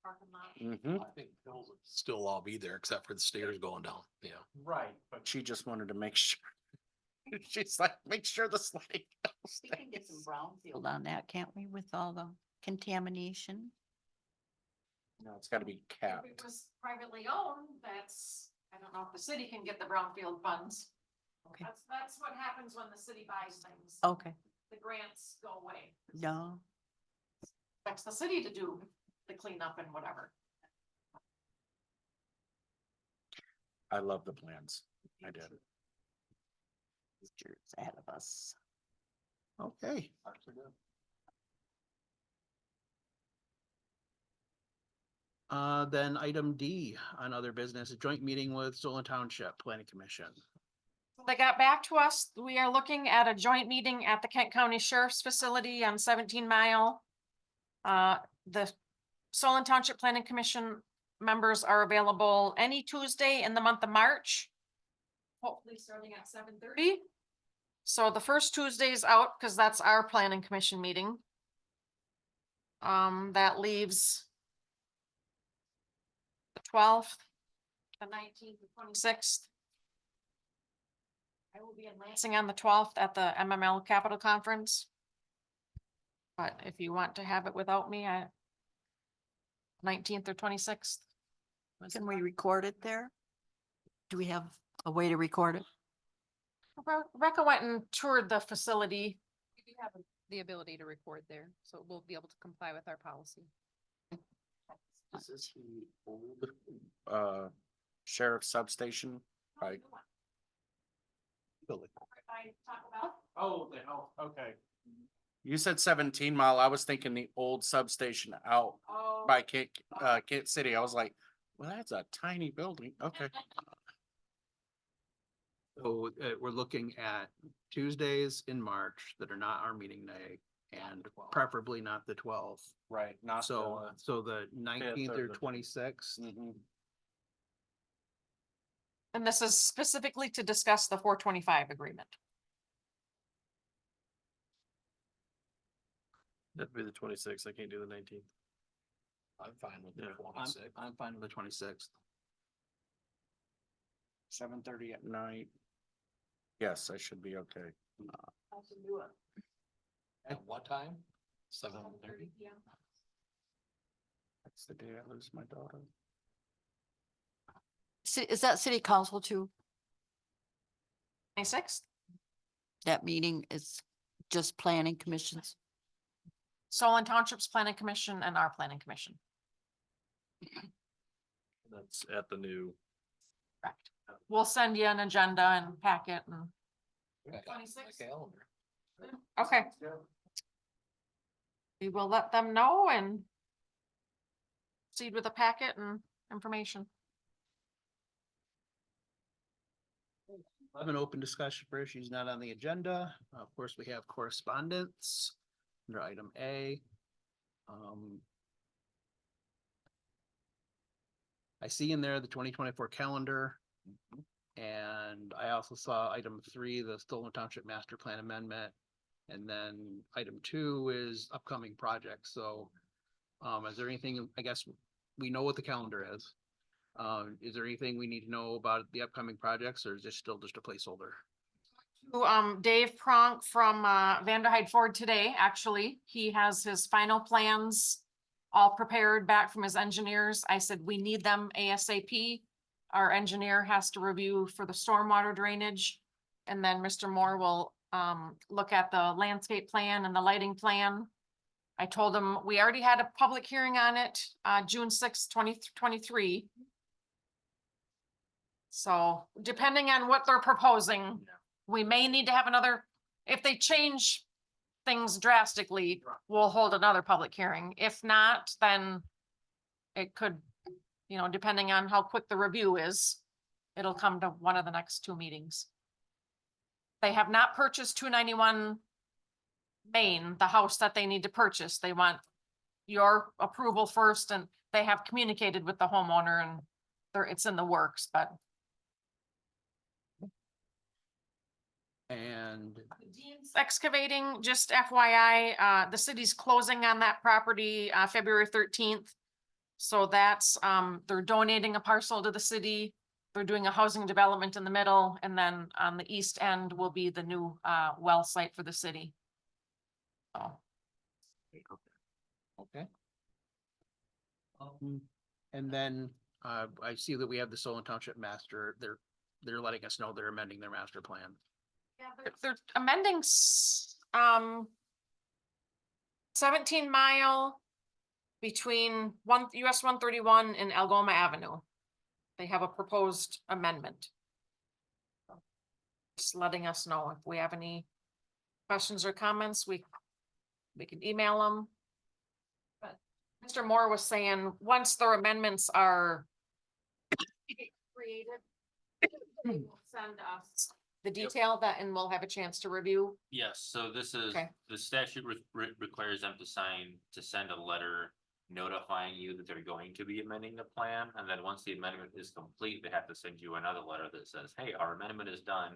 Parking lot. mm-hmm. I think those will still all be there except for the stairs going down, yeah. Right, but she just wanted to make sure. She's like, make sure the sledding goes We can get some there. brownfield on that, can't we, with all the contamination? No, it's gotta be If capped. it was privately owned, I don't know if the city can get the brownfield funds. Okay. That's what happens when the city buys things. Okay, The grants go away. no, Expects the city to do the cleanup and whatever. I love the plans. I did. future's ahead of us. Okay. Then item D on other business, a joint meeting with Solon Township Planning Commission. They got back to us. We are looking at a joint meeting at the Kent County Sheriff's Facility on 17 Mile. The Solon Township Planning Commission members are available any Tuesday in the month of March. Hopefully starting at 7:30. So the first Tuesday's out because that's our planning commission meeting. That leaves the 12th, the 19th, the 26th. I will be in Lansing on the 12th at the MML Capital Conference. But if you want to have it without me, 19th or 26th. Can we record it there? Do we have a way to record it? Rebecca went and toured the facility. We do have the ability to record there, so we'll be able to comply with our policy. This is the old, sheriff substation. Right. I talk about. Oh, the hell, okay. You said 17 Mile. I was thinking the old substation out Oh. by Kent City. I was like, well, that's a tiny building. Okay. So we're looking at Tuesdays in March that are not our meeting day and preferably not the 12th. Right, not So the 19th or or the- 26th. And this is specifically to discuss the 425 agreement. That'd be the 26th. I can't do the 19th. I'm fine with the Yeah. 26. I'm fine with the 26th. 7:30 at night. Yes, I should be okay. I can do it. At what time? 7:30? PM. That's the day I lose my daughter. Is that city council too? 26th. That meeting is just planning commissions? Solon Township's Planning Commission and our Planning Commission. That's at the new. Correct. We'll send you an agenda and packet and. I got my 26th. calendar. Okay. we will let them know and proceed with the packet and information. Have an open discussion for issues not on the agenda. Of course, we have correspondence under item A. I see in there the 2024 calendar. And I also saw item 3, the Stolen Township Master Plan Amendment. And then item 2 is upcoming projects. So is there anything, I guess, we know what the calendar is. Is there anything we need to know about the upcoming projects, or is this still just a placeholder? Dave Pronk from Vanderhyde Ford today, actually, he has his final plans all prepared back from his engineers. I said, we need them ASAP. Our engineer has to review for the stormwater drainage. And then Mr. Moore will look at the landscape plan and the lighting plan. I told him we already had a public hearing on it, June 6th, 2023. So depending on what they're proposing, we may need to have another, if they change things drastically, we'll hold another public hearing. If not, then it could, you know, depending on how quick the review is, it'll come to one of the next 2 meetings. They have not purchased 291 Main, the house that they need to purchase. They want your approval first, and they have communicated with the homeowner, and it's in the works, but. And Excavating, just FYI, the city's closing on that property, February 13th. So that's, they're donating a parcel to the city. They're doing a housing development in the middle, and then on the east end will be the new, well site for the city. So. okay. And then I see that we have the Solon Township Master. They're letting us know they're amending their master plan. Yeah, they're amending 17 mile between US 131 and Algoma Avenue. They have a proposed amendment. Just letting us know if we have any questions or comments, we can email them. But Mr. Moore was saying, once their amendments are created, they will send us the detail that, and we'll have a chance to review. Yes, so this is, Okay. the statute requires them to send a letter notifying you that they're going to be amending the plan. And then once the amendment is complete, they have to send you another letter that says, hey, our amendment is done.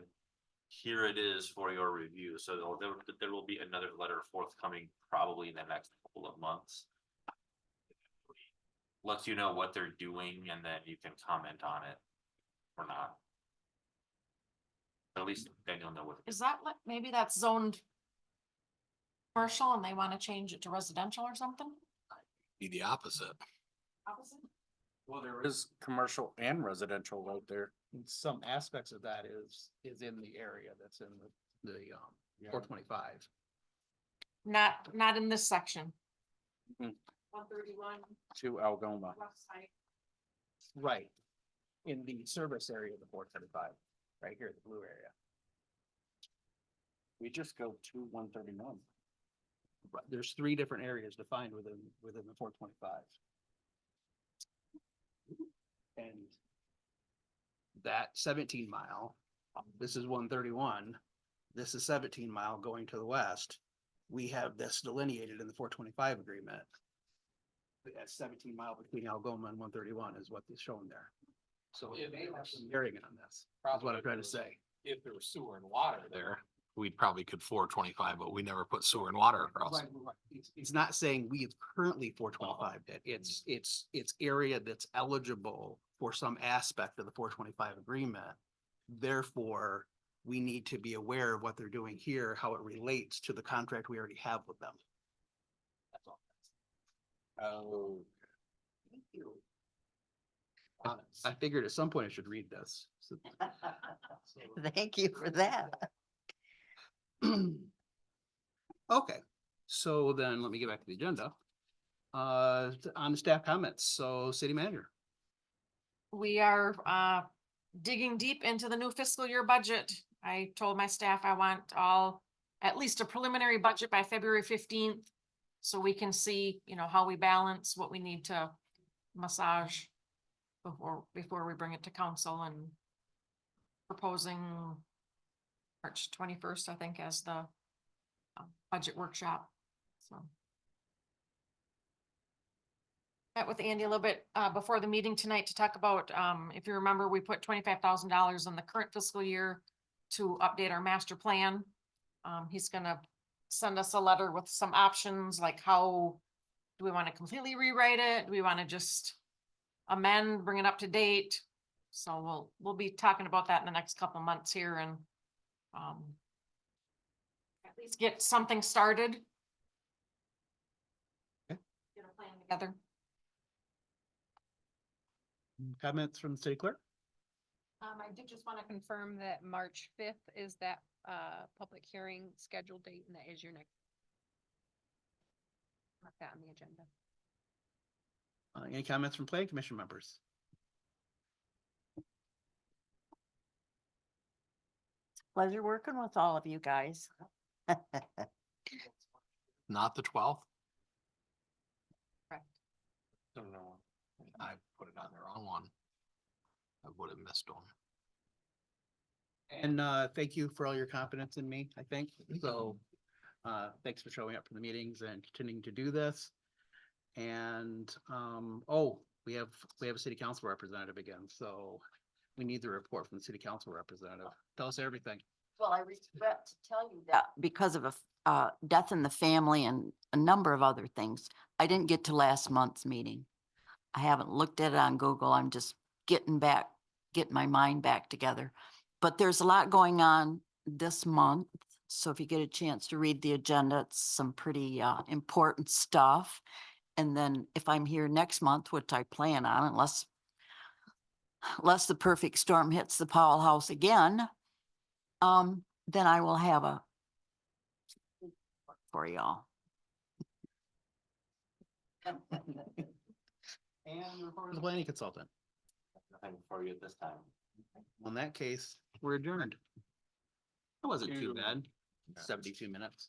Here it is for your review. So there will be another letter forthcoming probably in the next couple of months. Lets you know what they're doing, and then you can comment on it or not. At least then you'll know what. Is that maybe that's zoned commercial and they want to change it to residential or something? Be the opposite. Opposite? Well, there is commercial and residential right there. And some aspects of that is in the area that's in the 425. Not in this section. Mhm. 131 To Algoma. west side. Right. In the service area of the 435, right here, the blue area. We just go to 131. Right, there's 3 different areas defined within the 425. And that 17 mile, this is 131, this is 17 mile going to the west. We have this delineated in the 425 agreement. That 17 mile between Algoma and 131 is what is shown there. So it may have some bearing on this, is what I'm trying to say. If there was sewer and water there, we probably could 425, but we never put sewer and water across. Right, right. It's not saying we have currently 425 it. It's area that's eligible for some aspect of the 425 agreement. Therefore, we need to be aware of what they're doing here, how it relates to the contract we already have with them. That's all. Oh. Thank you. I figured at some point I should read this. So- Thank you for that. Okay, so then let me get back to the agenda. On the staff comments, so city manager. We are digging deep into the new fiscal year budget. I told my staff I want at least a preliminary budget by February 15th. So we can see, you know, how we balance, what we need to massage before we bring it to council and proposing March 21st, I think, as the budget workshop, so. Met with Andy a little bit before the meeting tonight to talk about, if you remember, we put $25,000 in the current fiscal year to update our master plan. He's gonna send us a letter with some options, like how do we want to completely rewrite it? Do we want to just amend, bring it up to date? So we'll be talking about that in the next couple of months here and at least get something started. Okay. Get a plan together. Comments from the city clerk? I did just want to confirm that March 5th is that public hearing scheduled date, and that is your next. Mark that on the agenda. Any comments from planning commission members? Pleasure working with all of you guys. Not the 12th? Correct. Don't know. I put it on the wrong one. I would have missed one. And thank you for all your confidence in me, I think. So thanks for showing up for the meetings and continuing to do this. And oh, we have a city council representative again, so we need the report from the city council representative. Tell us everything. Well, I regret to tell you that because of a death in the family and a number of other things, I didn't get to last month's meeting. I haven't looked at it on Google. I'm just getting my mind back together. But there's a lot going on this month. So if you get a chance to read the agenda, it's some pretty important stuff. And then if I'm here next month, which I plan on, unless the perfect storm hits the Powell House again, then I will have a for y'all. And the report of the planning consultant. Nothing for you at this time. In that case, we're adjourned. That wasn't too bad. 72 minutes.